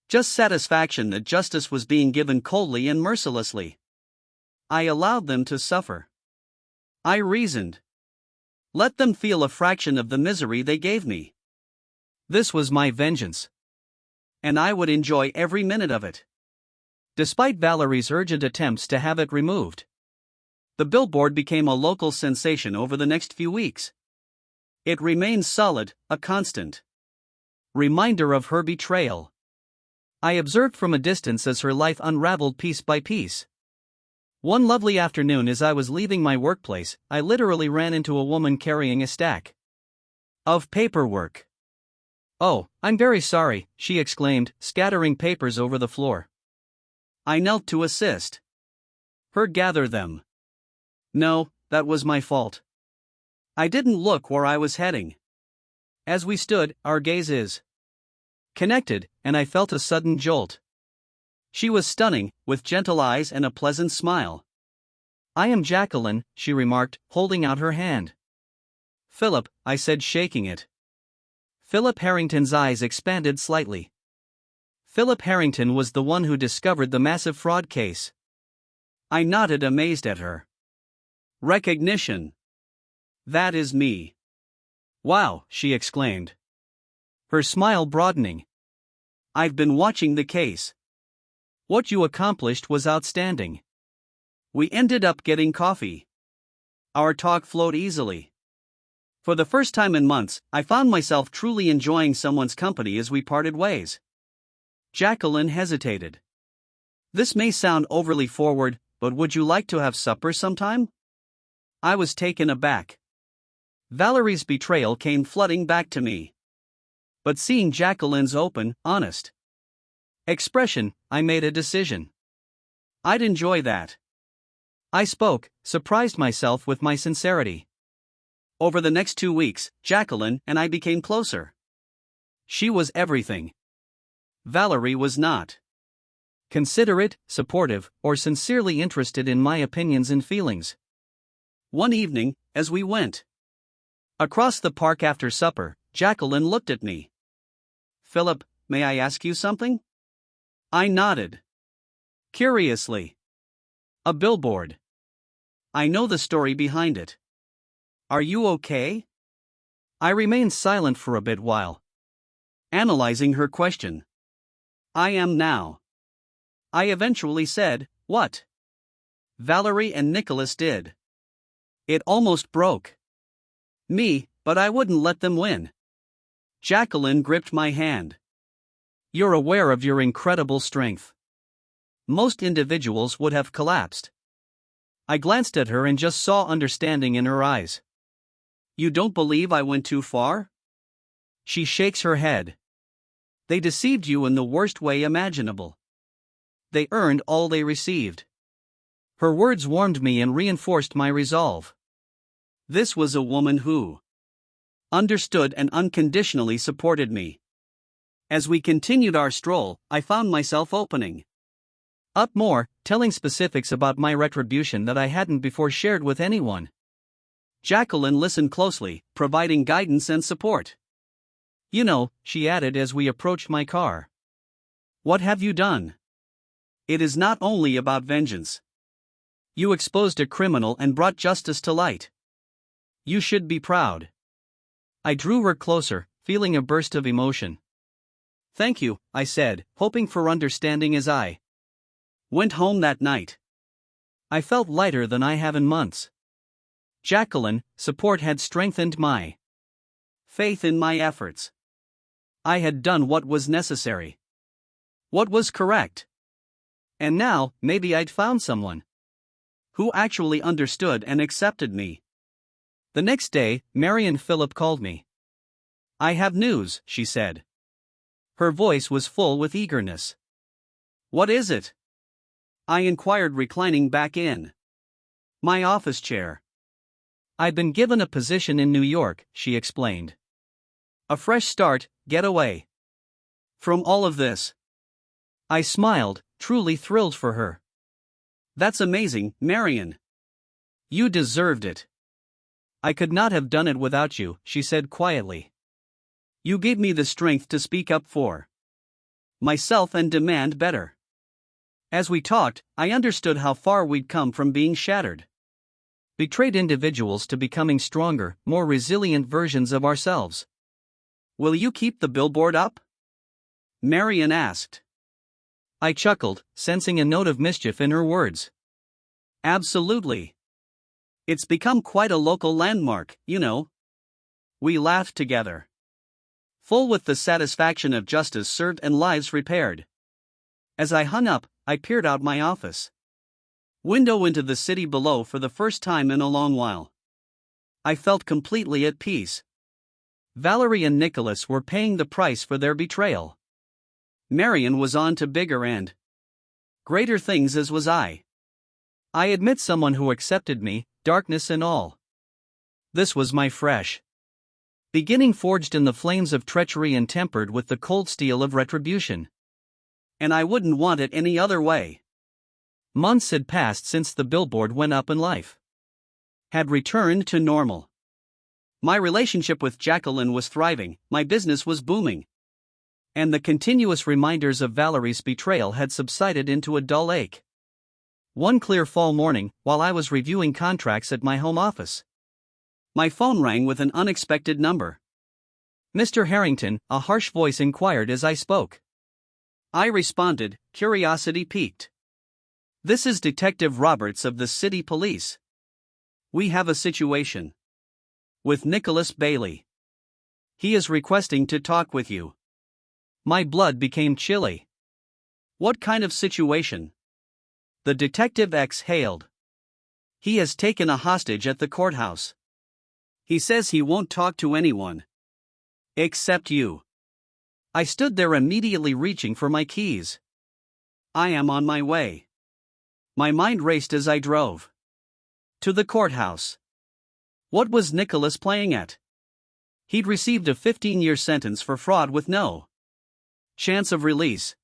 Just satisfaction that justice was being given coldly and mercilessly. I allowed them to suffer. I reasoned. Let them feel a fraction of the misery they gave me. This was my vengeance. And I would enjoy every minute of it. Despite Valerie's urgent attempts to have it removed, the billboard became a local sensation over the next few weeks. It remained solid, a constant reminder of her betrayal. I observed from a distance as her life unraveled piece by piece. One lovely afternoon as I was leaving my workplace, I literally ran into a woman carrying a stack of paperwork. Oh, I'm very sorry, she exclaimed, scattering papers over the floor. I knelt to assist her gather them. No, that was my fault. I didn't look where I was heading. As we stood, our gazes connected, and I felt a sudden jolt. She was stunning, with gentle eyes and a pleasant smile. I am Jacqueline, she remarked, holding out her hand. Philip, I said, shaking it. Philip Harrington's eyes expanded slightly. Philip Harrington was the one who discovered the massive fraud case. I nodded, amazed at her recognition. That is me. Wow, she exclaimed, her smile broadening. I've been watching the case. What you accomplished was outstanding. We ended up getting coffee. Our talk flowed easily. For the first time in months, I found myself truly enjoying someone's company as we parted ways. Jacqueline hesitated. This may sound overly forward, but would you like to have supper sometime? I was taken aback. Valerie's betrayal came flooding back to me. But seeing Jacqueline's open, honest expression, I made a decision. I'd enjoy that. I spoke, surprised myself with my sincerity. Over the next 2 weeks, Jacqueline and I became closer. She was everything. Valerie was not. Considerate, supportive, or sincerely interested in my opinions and feelings. One evening, as we went across the park after supper, Jacqueline looked at me. Philip, may I ask you something? I nodded. Curiously. A billboard. I know the story behind it. Are you okay? I remained silent for a bit while analyzing her question. I am now. I eventually said, what? Valerie and Nicholas did. It almost broke me, but I wouldn't let them win. Jacqueline gripped my hand. You're aware of your incredible strength. Most individuals would have collapsed. I glanced at her and just saw understanding in her eyes. You don't believe I went too far? She shakes her head. They deceived you in the worst way imaginable. They earned all they received. Her words warmed me and reinforced my resolve. This was a woman who understood and unconditionally supported me. As we continued our stroll, I found myself opening up more, telling specifics about my retribution that I hadn't before shared with anyone. Jacqueline listened closely, providing guidance and support. You know, she added as we approached my car. What have you done? It is not only about vengeance. You exposed a criminal and brought justice to light. You should be proud. I drew her closer, feeling a burst of emotion. Thank you, I said, hoping for understanding as I went home that night. I felt lighter than I have in months. Jacqueline's support had strengthened my faith in my efforts. I had done what was necessary, what was correct. And now, maybe I'd found someone who actually understood and accepted me. The next day, Mary and Philip called me. I have news, she said. Her voice was full with eagerness. What is it? I inquired, reclining back in my office chair. I'd been given a position in New York, she explained. A fresh start, get away from all of this. I smiled, truly thrilled for her. That's amazing, Marion. You deserved it. I could not have done it without you, she said quietly. You gave me the strength to speak up for myself and demand better. As we talked, I understood how far we'd come from being shattered, betrayed individuals to becoming stronger, more resilient versions of ourselves. Will you keep the billboard up? Marion asked. I chuckled, sensing a note of mischief in her words. Absolutely. It's become quite a local landmark, you know. We laughed together, full with the satisfaction of justice served and lives repaired. As I hung up, I peered out my office window into the city below for the first time in a long while. I felt completely at peace. Valerie and Nicholas were paying the price for their betrayal. Marion was on to bigger and greater things, as was I. I admit, someone who accepted me, darkness and all. This was my fresh beginning, forged in the flames of treachery and tempered with the cold steel of retribution. And I wouldn't want it any other way. Months had passed since the billboard went up and life had returned to normal. My relationship with Jacqueline was thriving, my business was booming. And the continuous reminders of Valerie's betrayal had subsided into a dull ache. One clear fall morning, while I was reviewing contracts at my home office, my phone rang with an unexpected number. "Mr. Harrington," a harsh voice inquired as I spoke. I responded, curiosity piqued. "This is Detective Roberts of the City Police. We have a situation with Nicholas Bailey. He is requesting to talk with you." My blood became chilly. "What kind of situation?" the detective exhaled. "He has taken a hostage at the courthouse. He says he won't talk to anyone except you." I stood there immediately reaching for my keys. "I am on my way." My mind raced as I drove to the courthouse. What was Nicholas playing at? He'd received a 15-year sentence for fraud with no chance of release.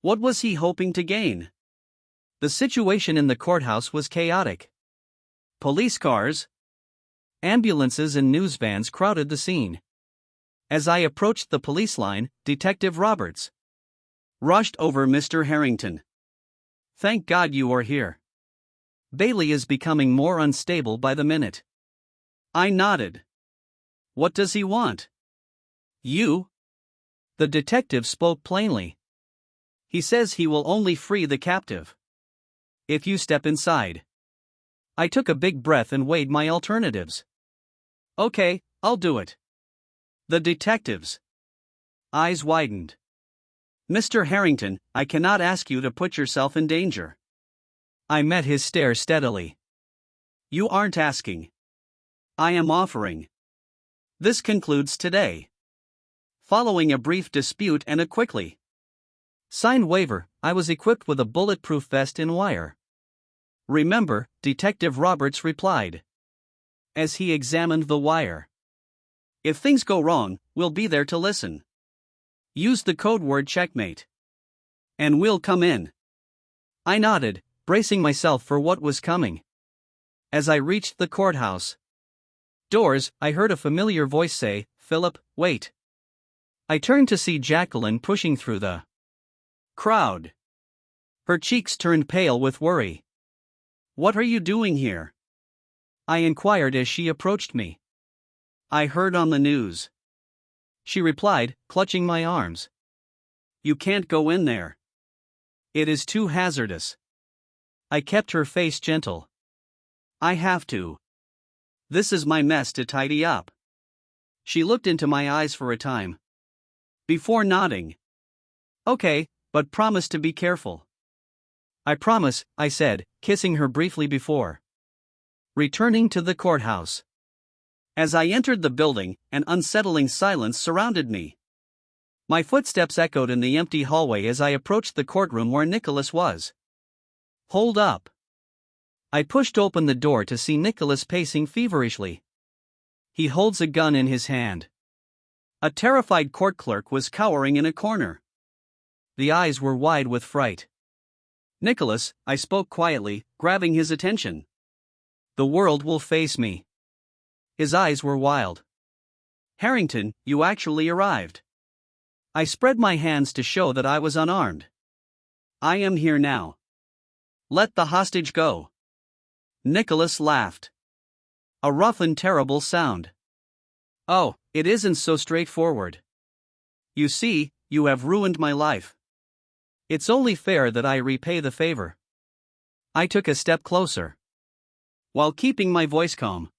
What was he hoping to gain? The situation in the courthouse was chaotic. Police cars, ambulances, and news vans crowded the scene. As I approached the police line, Detective Roberts rushed over. "Mr. Harrington, thank God you are here. Bailey is becoming more unstable by the minute." I nodded. "What does he want?" "You." The detective spoke plainly. "He says he will only free the captive if you step inside." I took a big breath and weighed my alternatives. "Okay, I'll do it." The detective's eyes widened. "Mr. Harrington, I cannot ask you to put yourself in danger." I met his stare steadily. "You aren't asking. I am offering. This concludes today." Following a brief dispute and a quickly signed waiver, I was equipped with a bulletproof vest in wire. "Remember," Detective Roberts replied, as he examined the wire. "If things go wrong, we'll be there to listen. Use the code word checkmate, and we'll come in." I nodded, bracing myself for what was coming. As I reached the courthouse doors, I heard a familiar voice say, "Philip, wait." I turned to see Jacqueline pushing through the crowd. Her cheeks turned pale with worry. "What are you doing here?" I inquired as she approached me. "I heard on the news," she replied, clutching my arms. "You can't go in there. It is too hazardous." I kept her face gentle. "I have to. This is my mess to tidy up." She looked into my eyes for a time before nodding. "Okay, but promise to be careful." "I promise," I said, kissing her briefly before returning to the courthouse. As I entered the building, an unsettling silence surrounded me. My footsteps echoed in the empty hallway as I approached the courtroom where Nicholas was. "Hold up." I pushed open the door to see Nicholas pacing feverishly. He holds a gun in his hand. A terrified court clerk was cowering in a corner. The eyes were wide with fright. "Nicholas," I spoke quietly, grabbing his attention. "The world will face me." His eyes were wild. "Harrington, you actually arrived." I spread my hands to show that I was unarmed. "I am here now. Let the hostage go." Nicholas laughed. A rough and terrible sound. "Oh, it isn't so straightforward. You see, you have ruined my life. It's only fair that I repay the favor." I took a step closer, while keeping my voice calm.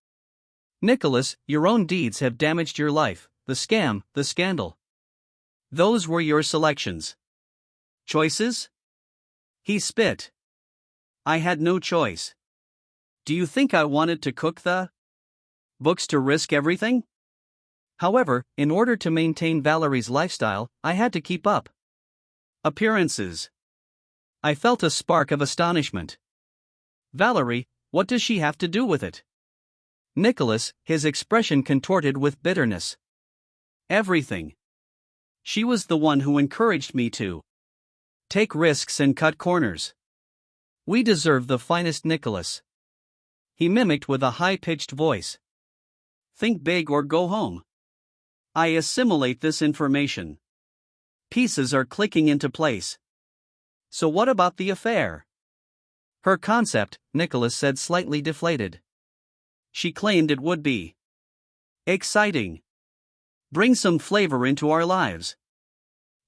"Nicholas, your own deeds have damaged your life, the scam, the scandal. Those were your selections. Choices?" He spit. "I had no choice. Do you think I wanted to cook the books to risk everything? However, in order to maintain Valerie's lifestyle, I had to keep up appearances." I felt a spark of astonishment. "Valerie, what does she have to do with it?" Nicholas, his expression contorted with bitterness. "Everything. She was the one who encouraged me to take risks and cut corners. We deserve the finest, Nicholas," he mimicked with a high-pitched voice. Think big or go home. I assimilate this information. Pieces are clicking into place. So what about the affair? Her concept, Nicholas said, slightly deflated. She claimed it would be exciting. Bring some flavor into our lives.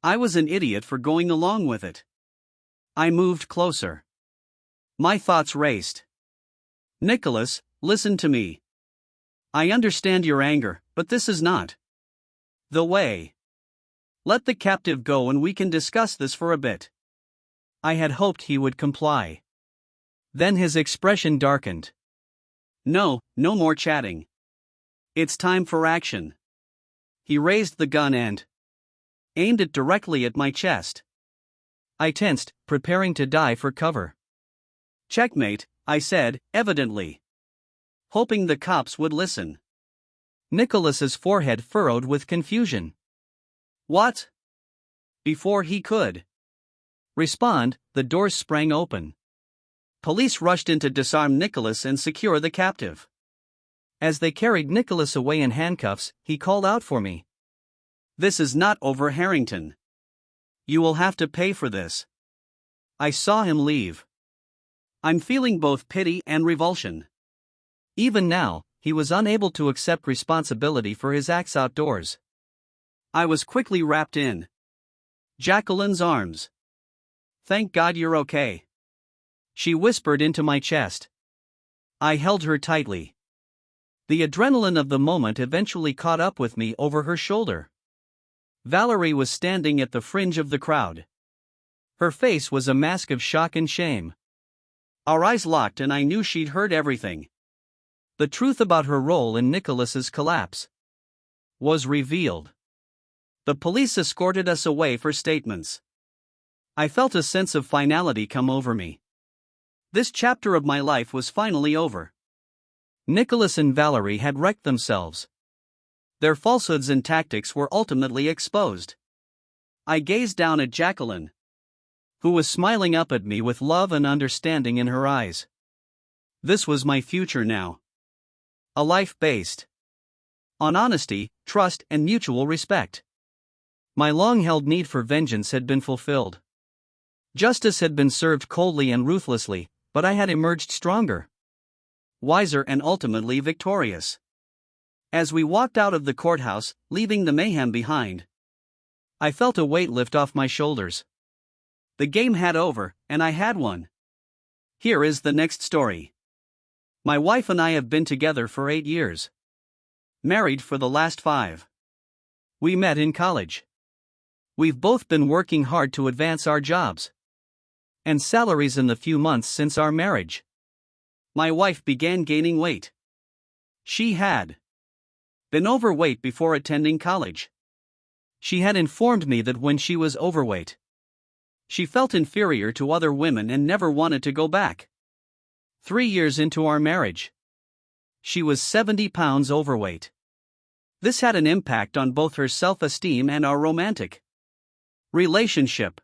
I was an idiot for going along with it. I moved closer. My thoughts raced. Nicholas, listen to me. I understand your anger, but this is not the way. Let the captive go and we can discuss this for a bit. I had hoped he would comply. Then his expression darkened. No more chatting. It's time for action. He raised the gun and aimed it directly at my chest. I tensed, preparing to dive for cover. Checkmate, I said, evidently hoping the cops would listen. Nicholas's forehead furrowed with confusion. What? Before he could respond, the doors sprang open. Police rushed in to disarm Nicholas and secure the captive. As they carried Nicholas away in handcuffs, he called out for me. This is not over, Harrington. You will have to pay for this. I saw him leave. I'm feeling both pity and revulsion. Even now, he was unable to accept responsibility for his acts outdoors. I was quickly wrapped in Jacqueline's arms. Thank God you're okay, she whispered into my chest. I held her tightly. The adrenaline of the moment eventually caught up with me over her shoulder. Valerie was standing at the fringe of the crowd. Her face was a mask of shock and shame. Our eyes locked and I knew she'd heard everything. The truth about her role in Nicholas's collapse was revealed. The police escorted us away for statements. I felt a sense of finality come over me. This chapter of my life was finally over. Nicholas and Valerie had wrecked themselves. Their falsehoods and tactics were ultimately exposed. I gazed down at Jacqueline, who was smiling up at me with love and understanding in her eyes. This was my future now. A life based on honesty, trust, and mutual respect. My long-held need for vengeance had been fulfilled. Justice had been served coldly and ruthlessly, but I had emerged stronger, wiser, and ultimately victorious. As we walked out of the courthouse, leaving the mayhem behind, I felt a weight lift off my shoulders. The game had over, and I had won. Here is the next story. My wife and I have been together for 8 years. Married for the last 5. We met in college. We've both been working hard to advance our jobs and salaries in the few months since our marriage. My wife began gaining weight. She had been overweight before attending college. She had informed me that when she was overweight, she felt inferior to other women and never wanted to go back. 3 years into our marriage, she was 70 pounds overweight. This had an impact on both her self-esteem and our romantic relationship.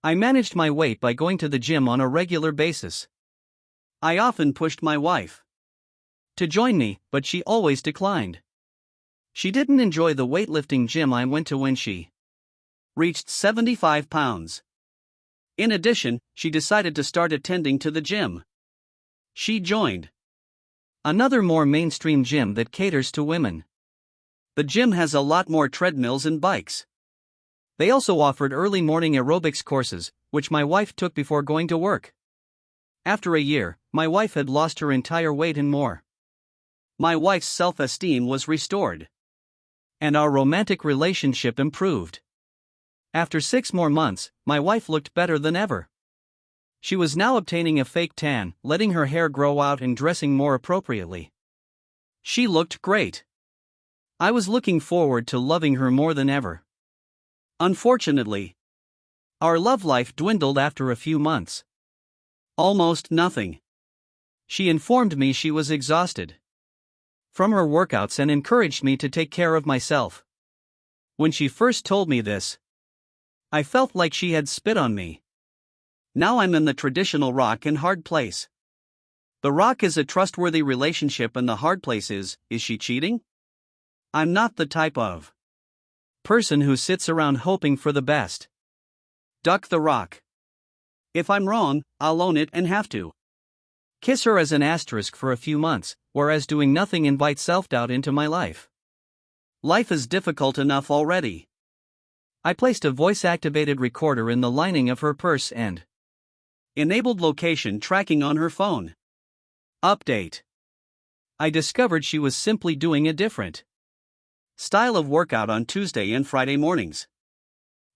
I managed my weight by going to the gym on a regular basis. I often pushed my wife to join me, but she always declined. She didn't enjoy the weightlifting gym I went to when she reached 75 pounds. In addition, she decided to start attending to the gym she joined, another more mainstream gym that caters to women. The gym has a lot more treadmills and bikes. They also offered early morning aerobics courses, which my wife took before going to work. After a year, my wife had lost her entire weight and more. My wife's self-esteem was restored, and our romantic relationship improved. After 6 more months, my wife looked better than ever. She was now obtaining a fake tan, letting her hair grow out and dressing more appropriately. She looked great. I was looking forward to loving her more than ever. Unfortunately, our love life dwindled after a few months. Almost nothing. She informed me she was exhausted from her workouts and encouraged me to take care of myself. When she first told me this, I felt like she had spit on me. Now I'm in the traditional rock and hard place. The rock is a trustworthy relationship and the hard place is she cheating? I'm not the type of person who sits around hoping for the best. Duck the rock. If I'm wrong, I'll own it and have to kiss her as an asterisk for a few months, whereas doing nothing invites self-doubt into my life. Life is difficult enough already. I placed a voice-activated recorder in the lining of her purse and enabled location tracking on her phone. Update. I discovered she was simply doing a different style of workout on Tuesday and Friday mornings.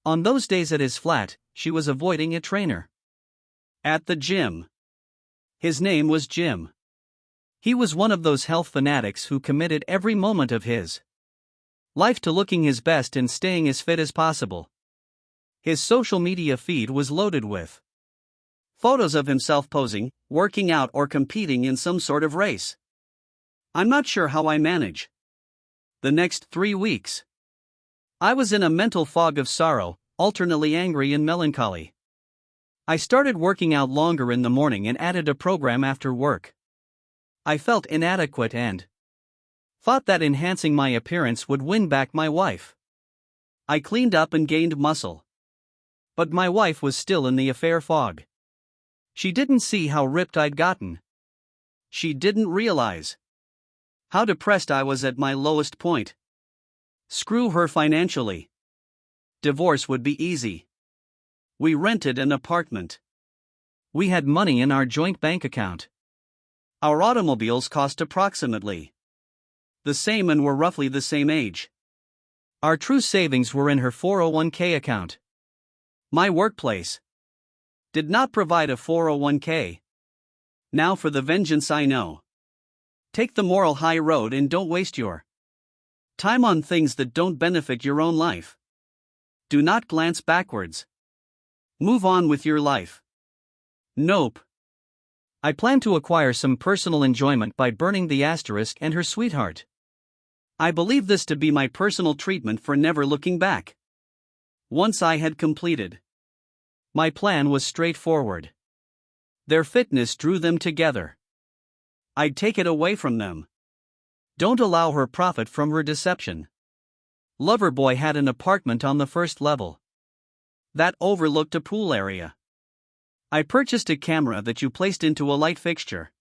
On those days at his flat, she was avoiding a trainer at the gym. His name was Jim. He was one of those health fanatics who committed every moment of his life to looking his best and staying as fit as possible. His social media feed was loaded with photos of himself posing, working out, or competing in some sort of race. I'm not sure how I manage the next 3 weeks. I was in a mental fog of sorrow, alternately angry and melancholy. I started working out longer in the morning and added a program after work. I felt inadequate and thought that enhancing my appearance would win back my wife. I cleaned up and gained muscle. But my wife was still in the affair fog. She didn't see how ripped I'd gotten. She didn't realize how depressed I was at my lowest point. Screw her financially. Divorce would be easy. We rented an apartment. We had money in our joint bank account. Our automobiles cost approximately the same and were roughly the same age. Our true savings were in her 401k account. My workplace did not provide a 401k. Now for the vengeance I know. Take the moral high road and don't waste your time on things that don't benefit your own life. Do not glance backwards. Move on with your life. Nope. I plan to acquire some personal enjoyment by burning the asterisk and her sweetheart. I believe this to be my personal treatment for never looking back. Once I had completed my plan was straightforward. Their fitness drew them together. I'd take it away from them. Don't allow her profit from her deception. Loverboy had an apartment on the first level that overlooked a pool area. I purchased a camera that you placed into a light fixture,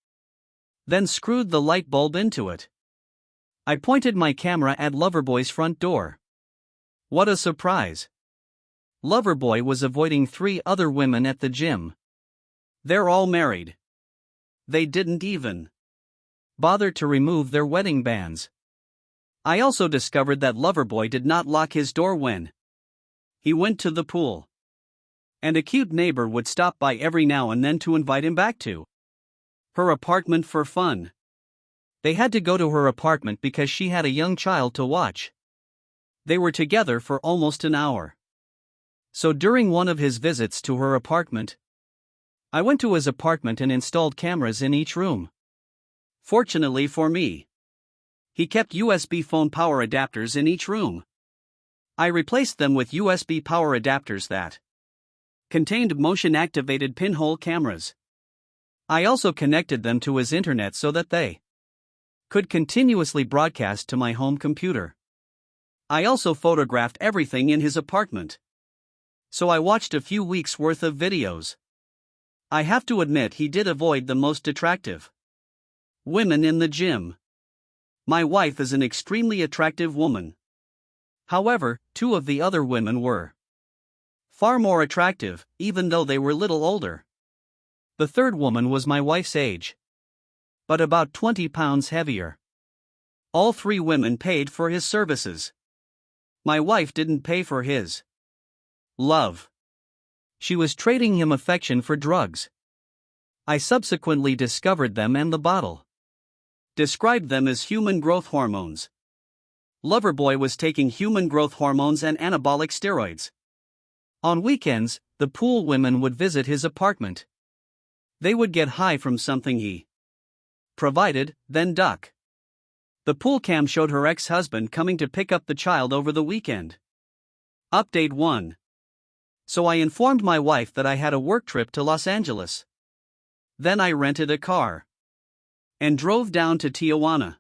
then screwed the light bulb into it. I pointed my camera at Loverboy's front door. What a surprise! Loverboy was avoiding 3 other women at the gym. They're all married. They didn't even bother to remove their wedding bands. I also discovered that Loverboy did not lock his door when he went to the pool. And a cute neighbor would stop by every now and then to invite him back to her apartment for fun. They had to go to her apartment because she had a young child to watch. They were together for almost an hour. So during one of his visits to her apartment, I went to his apartment and installed cameras in each room. Fortunately for me, he kept USB phone power adapters in each room. I replaced them with USB power adapters that contained motion-activated pinhole cameras. I also connected them to his internet so that they could continuously broadcast to my home computer. I also photographed everything in his apartment. So I watched a few weeks' worth of videos. I have to admit he did avoid the most attractive women in the gym. My wife is an extremely attractive woman. However, 2 of the other women were far more attractive, even though they were little older. The third woman was my wife's age, but about 20 pounds heavier. All 3 women paid for his services. My wife didn't pay for his love. She was trading him affection for drugs. I subsequently discovered them, and the bottle described them as human growth hormones. Loverboy was taking human growth hormones and anabolic steroids. On weekends, the pool women would visit his apartment. They would get high from something he provided, then duck. The pool cam showed her ex-husband coming to pick up the child over the weekend. Update 1. So I informed my wife that I had a work trip to Los Angeles. Then I rented a car. and drove down to Tijuana.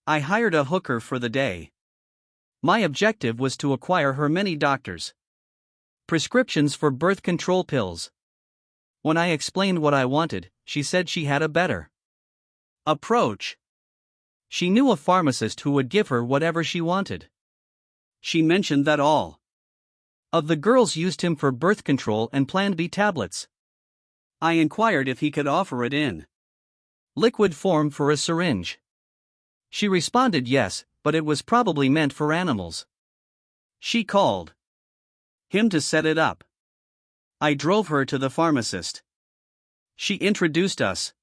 I hired a hooker for the day. My objective was to acquire her many doctors' prescriptions for birth control pills. When I explained what I wanted, she said she had a better approach. She knew a pharmacist who would give her whatever she wanted. She mentioned that all of the girls used him for birth control and Plan B tablets. I inquired if he could offer it in liquid form for a syringe. She responded yes, but it was probably meant for animals. She called him to set it up. I drove her to the pharmacist. She introduced us.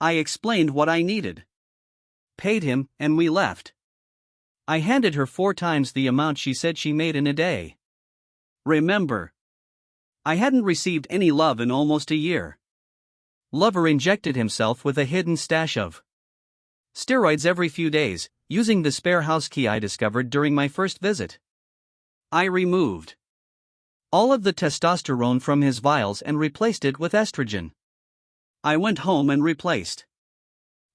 I explained what I needed, paid him, and we left. I handed her 4 times the amount she said she made in a day. Remember, I hadn't received any love in almost a year. Lover injected himself with a hidden stash of steroids every few days, using the spare house key I discovered during my first visit. I removed all of the testosterone from his vials and replaced it with estrogen. I went home and replaced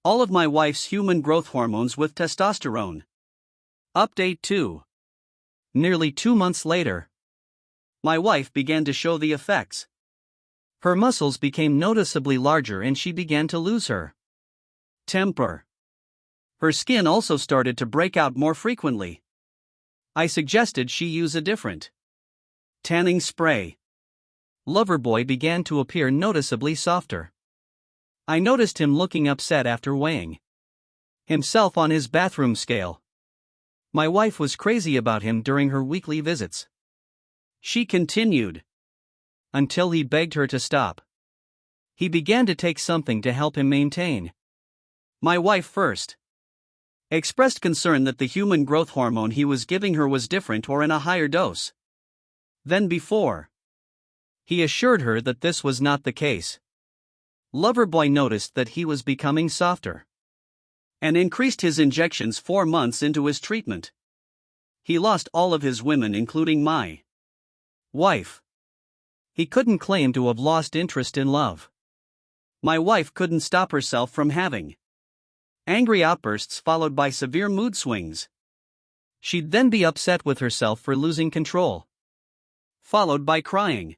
all of my wife's human growth hormones with testosterone. Update 2. Nearly 2 months later, my wife began to show the effects. Her muscles became noticeably larger and she began to lose her temper. Her skin also started to break out more frequently. I suggested she use a different tanning spray. Loverboy began to appear noticeably softer. I noticed him looking upset after weighing himself on his bathroom scale. My wife was crazy about him during her weekly visits. She continued until he begged her to stop. He began to take something to help him maintain. My wife first expressed concern that the human growth hormone he was giving her was different or in a higher dose than before. He assured her that this was not the case. Loverboy noticed that he was becoming softer and increased his injections 4 months into his treatment. He lost all of his women, including my wife. He couldn't claim to have lost interest in love. My wife couldn't stop herself from having angry outbursts followed by severe mood swings. She'd then be upset with herself for losing control, followed by crying.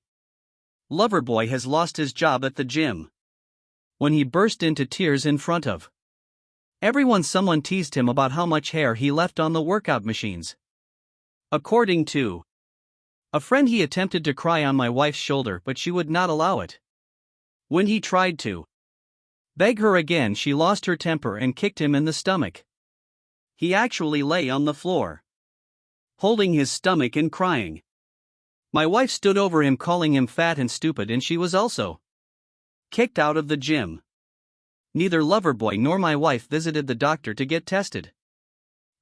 Loverboy has lost his job at the gym. When he burst into tears in front of everyone, someone teased him about how much hair he left on the workout machines. According to a friend, he attempted to cry on my wife's shoulder, but she would not allow it. When he tried to beg her again, she lost her temper and kicked him in the stomach. He actually lay on the floor, holding his stomach and crying. My wife stood over him, calling him fat and stupid, and she was also kicked out of the gym. Neither Loverboy nor my wife visited the doctor to get tested.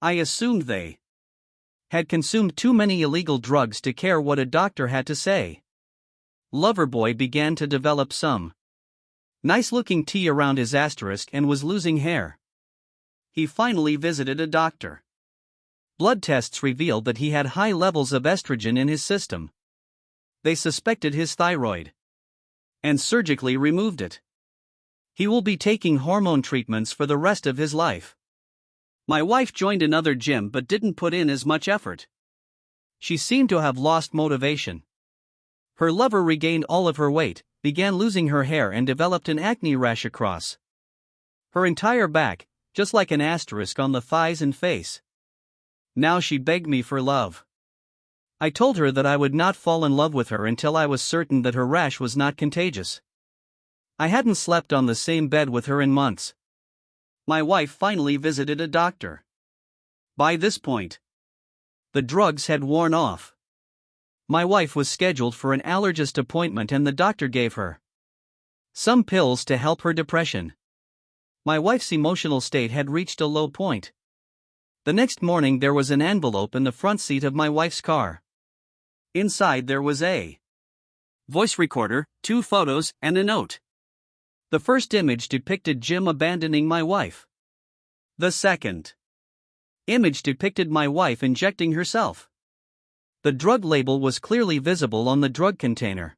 I assumed they had consumed too many illegal drugs to care what a doctor had to say. Loverboy began to develop some nice-looking tea around his asterisk and was losing hair. He finally visited a doctor. Blood tests revealed that he had high levels of estrogen in his system. They suspected his thyroid and surgically removed it. He will be taking hormone treatments for the rest of his life. My wife joined another gym but didn't put in as much effort. She seemed to have lost motivation. Her lover regained all of her weight, began losing her hair, and developed an acne rash across her entire back, just like an asterisk on the thighs and face. Now she begged me for love. I told her that I would not fall in love with her until I was certain that her rash was not contagious. I hadn't slept on the same bed with her in months. My wife finally visited a doctor. By this point, the drugs had worn off. My wife was scheduled for an allergist appointment and the doctor gave her some pills to help her depression. My wife's emotional state had reached a low point. The next morning there was an envelope in the front seat of my wife's car. Inside there was a voice recorder, 2 photos, and a note. The first image depicted Jim abandoning my wife. The second image depicted my wife injecting herself. The drug label was clearly visible on the drug container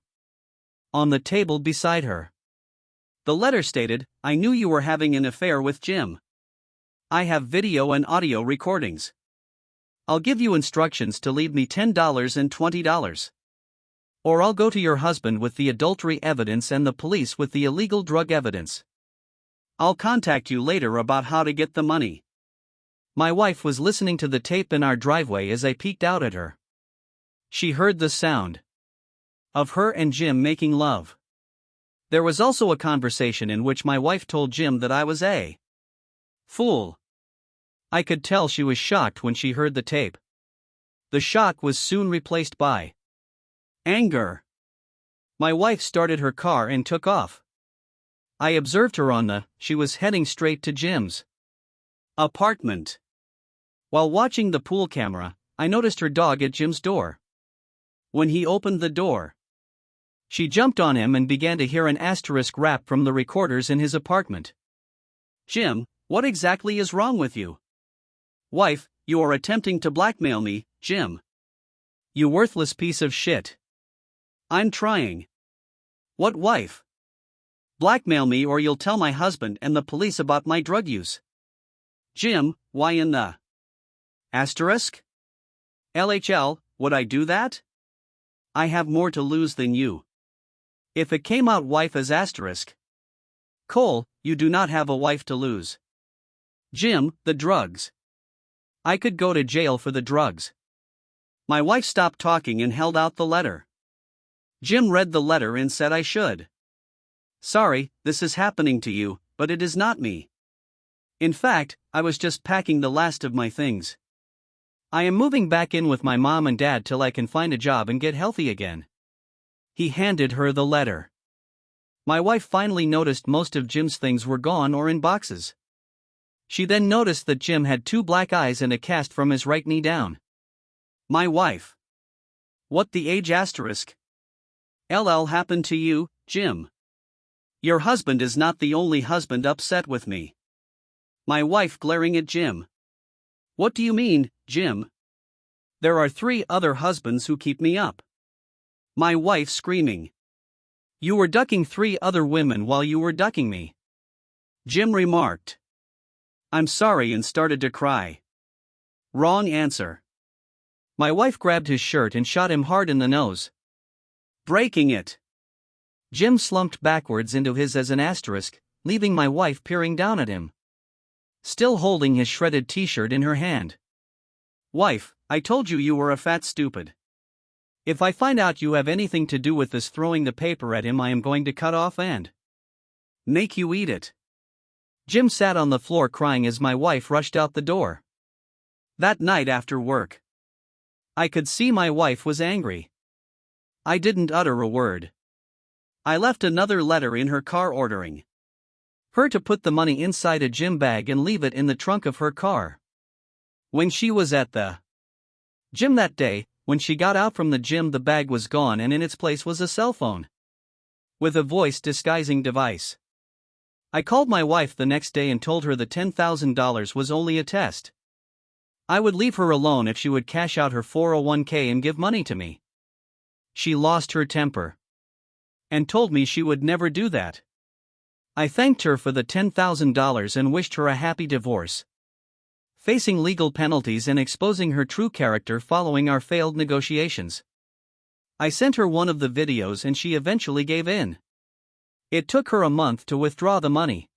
on the table beside her. The letter stated, "I knew you were having an affair with Jim. I have video and audio recordings. I'll give you instructions to leave me $10 and $20. Or I'll go to your husband with the adultery evidence and the police with the illegal drug evidence. I'll contact you later about how to get the money." My wife was listening to the tape in our driveway as I peeked out at her. She heard the sound of her and Jim making love. There was also a conversation in which my wife told Jim that I was a fool. I could tell she was shocked when she heard the tape. The shock was soon replaced by anger. My wife started her car and took off. I observed her she was heading straight to Jim's apartment. While watching the pool camera, I noticed her dog at Jim's door. When he opened the door, she jumped on him and began to hear an asterisk rap from the recorders in his apartment. "Jim, what exactly is wrong with you?" "Wife, you are attempting to blackmail me, Jim. You worthless piece of shit." "I'm trying." "What, wife?" "Blackmail me or you'll tell my husband and the police about my drug use." "Jim, why in the asterisk? LHL, would I do that? I have more to lose than you. If it came out wife as asterisk. Cole, you do not have a wife to lose." "Jim, the drugs. I could go to jail for the drugs." My wife stopped talking and held out the letter. Jim read the letter and said I should. "Sorry, this is happening to you, but it is not me. In fact, I was just packing the last of my things. I am moving back in with my mom and dad till I can find a job and get healthy again." He handed her the letter. My wife finally noticed most of Jim's things were gone or in boxes. She then noticed that Jim had 2 black eyes and a cast from his right knee down. My wife. "What the age asterisk? LL happened to you, Jim? Your husband is not the only husband upset with me." My wife glaring at Jim. "What do you mean, Jim? There are 3 other husbands who keep me up." My wife screaming. "You were ducking 3 other women while you were ducking me." Jim remarked, "I'm sorry," and started to cry. Wrong answer. My wife grabbed his shirt and shot him hard in the nose, breaking it. Jim slumped backwards into his as an asterisk, leaving my wife peering down at him, still holding his shredded t-shirt in her hand. "Wife, I told you you were a fat stupid. If I find out you have anything to do with this throwing the paper at him, I am going to cut off and make you eat it." Jim sat on the floor crying as my wife rushed out the door. That night after work, I could see my wife was angry. I didn't utter a word. I left another letter in her car ordering her to put the money inside a gym bag and leave it in the trunk of her car. When she was at the gym that day, when she got out from the gym, the bag was gone and in its place was a cell phone with a voice disguising device. I called my wife the next day and told her the $10,000 was only a test. I would leave her alone if she would cash out her 401k and give money to me. She lost her temper and told me she would never do that. I thanked her for the $10,000 and wished her a happy divorce, facing legal penalties and exposing her true character following our failed negotiations. I sent her one of the videos and she eventually gave in. It took her a month to withdraw the money.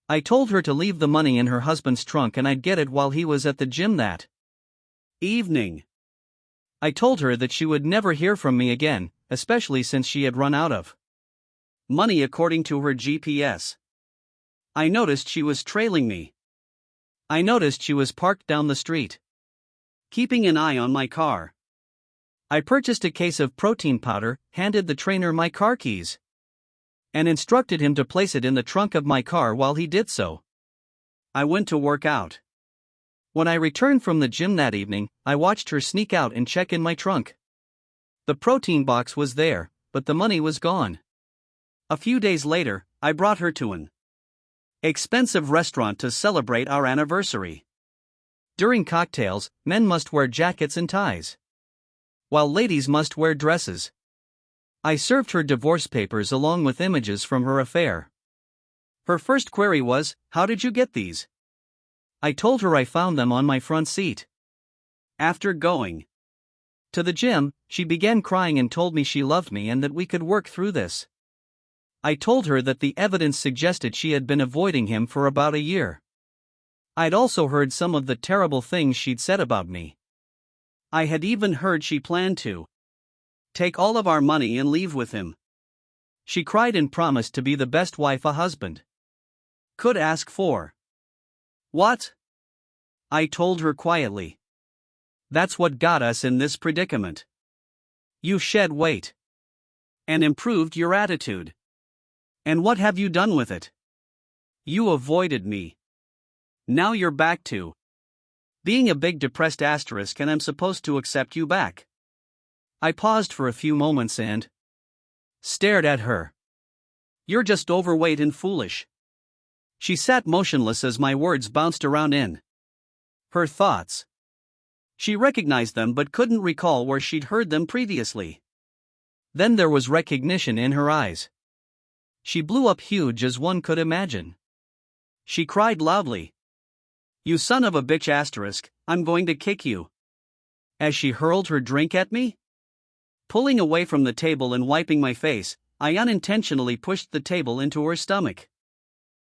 I told her to leave the money in her husband's trunk and I'd get it while he was at the gym that evening. I told her that she would never hear from me again, especially since she had run out of money according to her GPS. I noticed she was trailing me. I noticed she was parked down the street, keeping an eye on my car. I purchased a case of protein powder, handed the trainer my car keys, and instructed him to place it in the trunk of my car while he did so. I went to work out. When I returned from the gym that evening, I watched her sneak out and check in my trunk. The protein box was there, but the money was gone. A few days later, I brought her to an expensive restaurant to celebrate our anniversary. During cocktails, men must wear jackets and ties, while ladies must wear dresses. I served her divorce papers along with images from her affair. Her first query was, "How did you get these?" I told her I found them on my front seat. After going to the gym, she began crying and told me she loved me and that we could work through this. I told her that the evidence suggested she had been avoiding him for about a year. I'd also heard some of the terrible things she'd said about me. I had even heard she planned to take all of our money and leave with him. She cried and promised to be the best wife a husband could ask for. What? I told her quietly. That's what got us in this predicament. You shed weight and improved your attitude. And what have you done with it? You avoided me. Now you're back to being a big depressed asterisk and I'm supposed to accept you back. I paused for a few moments and stared at her. You're just overweight and foolish. She sat motionless as my words bounced around in her thoughts. She recognized them but couldn't recall where she'd heard them previously. Then there was recognition in her eyes. She blew up huge as one could imagine. She cried loudly. You son of a bitch asterisk, I'm going to kick you. As she hurled her drink at me? Pulling away from the table and wiping my face, I unintentionally pushed the table into her stomach.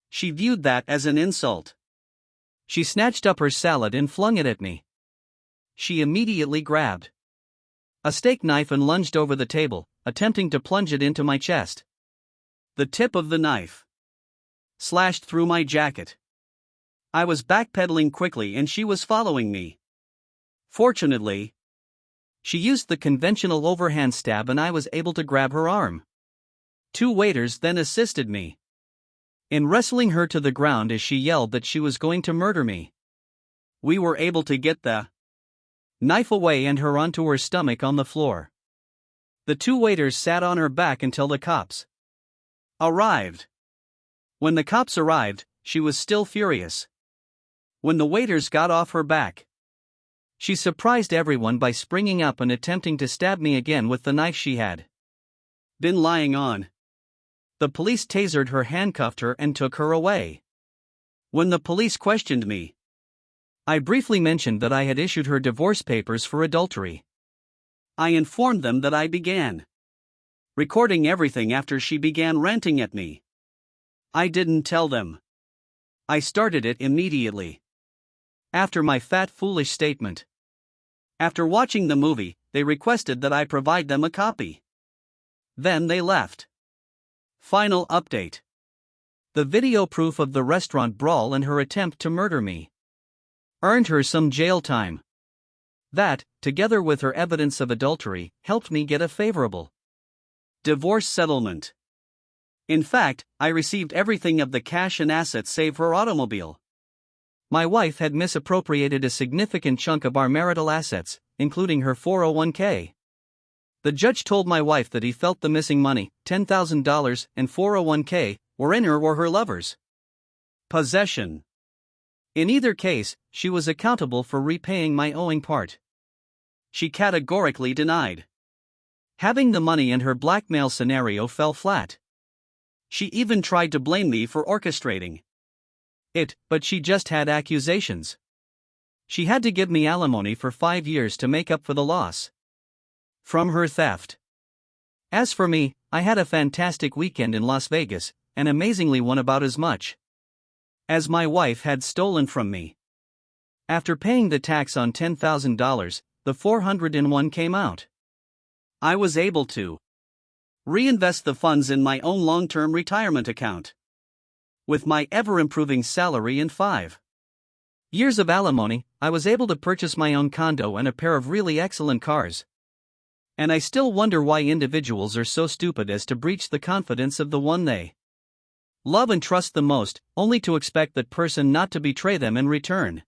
She viewed that as an insult. She snatched up her salad and flung it at me. She immediately grabbed a steak knife and lunged over the table, attempting to plunge it into my chest. The tip of the knife slashed through my jacket. I was backpedaling quickly and she was following me. Fortunately, she used the conventional overhand stab and I was able to grab her arm. Two waiters then assisted me in wrestling her to the ground as she yelled that she was going to murder me. We were able to get the knife away and her onto her stomach on the floor. The two waiters sat on her back until the cops arrived. When the cops arrived, she was still furious. When the waiters got off her back, she surprised everyone by springing up and attempting to stab me again with the knife she had been lying on. The police tasered her, handcuffed her, and took her away. When the police questioned me, I briefly mentioned that I had issued her divorce papers for adultery. I informed them that I began recording everything after she began ranting at me. I didn't tell them I started it immediately after my fat foolish statement. After watching the movie, they requested that I provide them a copy. Then they left. Final update. The video proof of the restaurant brawl and her attempt to murder me earned her some jail time. That, together with her evidence of adultery, helped me get a favorable divorce settlement. In fact, I received everything of the cash and assets save her automobile. My wife had misappropriated a significant chunk of our marital assets, including her 401k. The judge told my wife that he felt the missing money, $10,000, and 401k, were in her or her lover's possession. In either case, she was accountable for repaying my owing part. She categorically denied having the money and her blackmail scenario fell flat. She even tried to blame me for orchestrating it, but she just had accusations. She had to give me alimony for 5 years to make up for the loss from her theft. As for me, I had a fantastic weekend in Las Vegas, and amazingly won about as much as my wife had stolen from me. After paying the tax on $10,000, the $401 came out. I was able to reinvest the funds in my own long-term retirement account. With my ever-improving salary and 5 years of alimony, I was able to purchase my own condo and a pair of really excellent cars. And I still wonder why individuals are so stupid as to breach the confidence of the one they love and trust the most, only to expect that person not to betray them in return.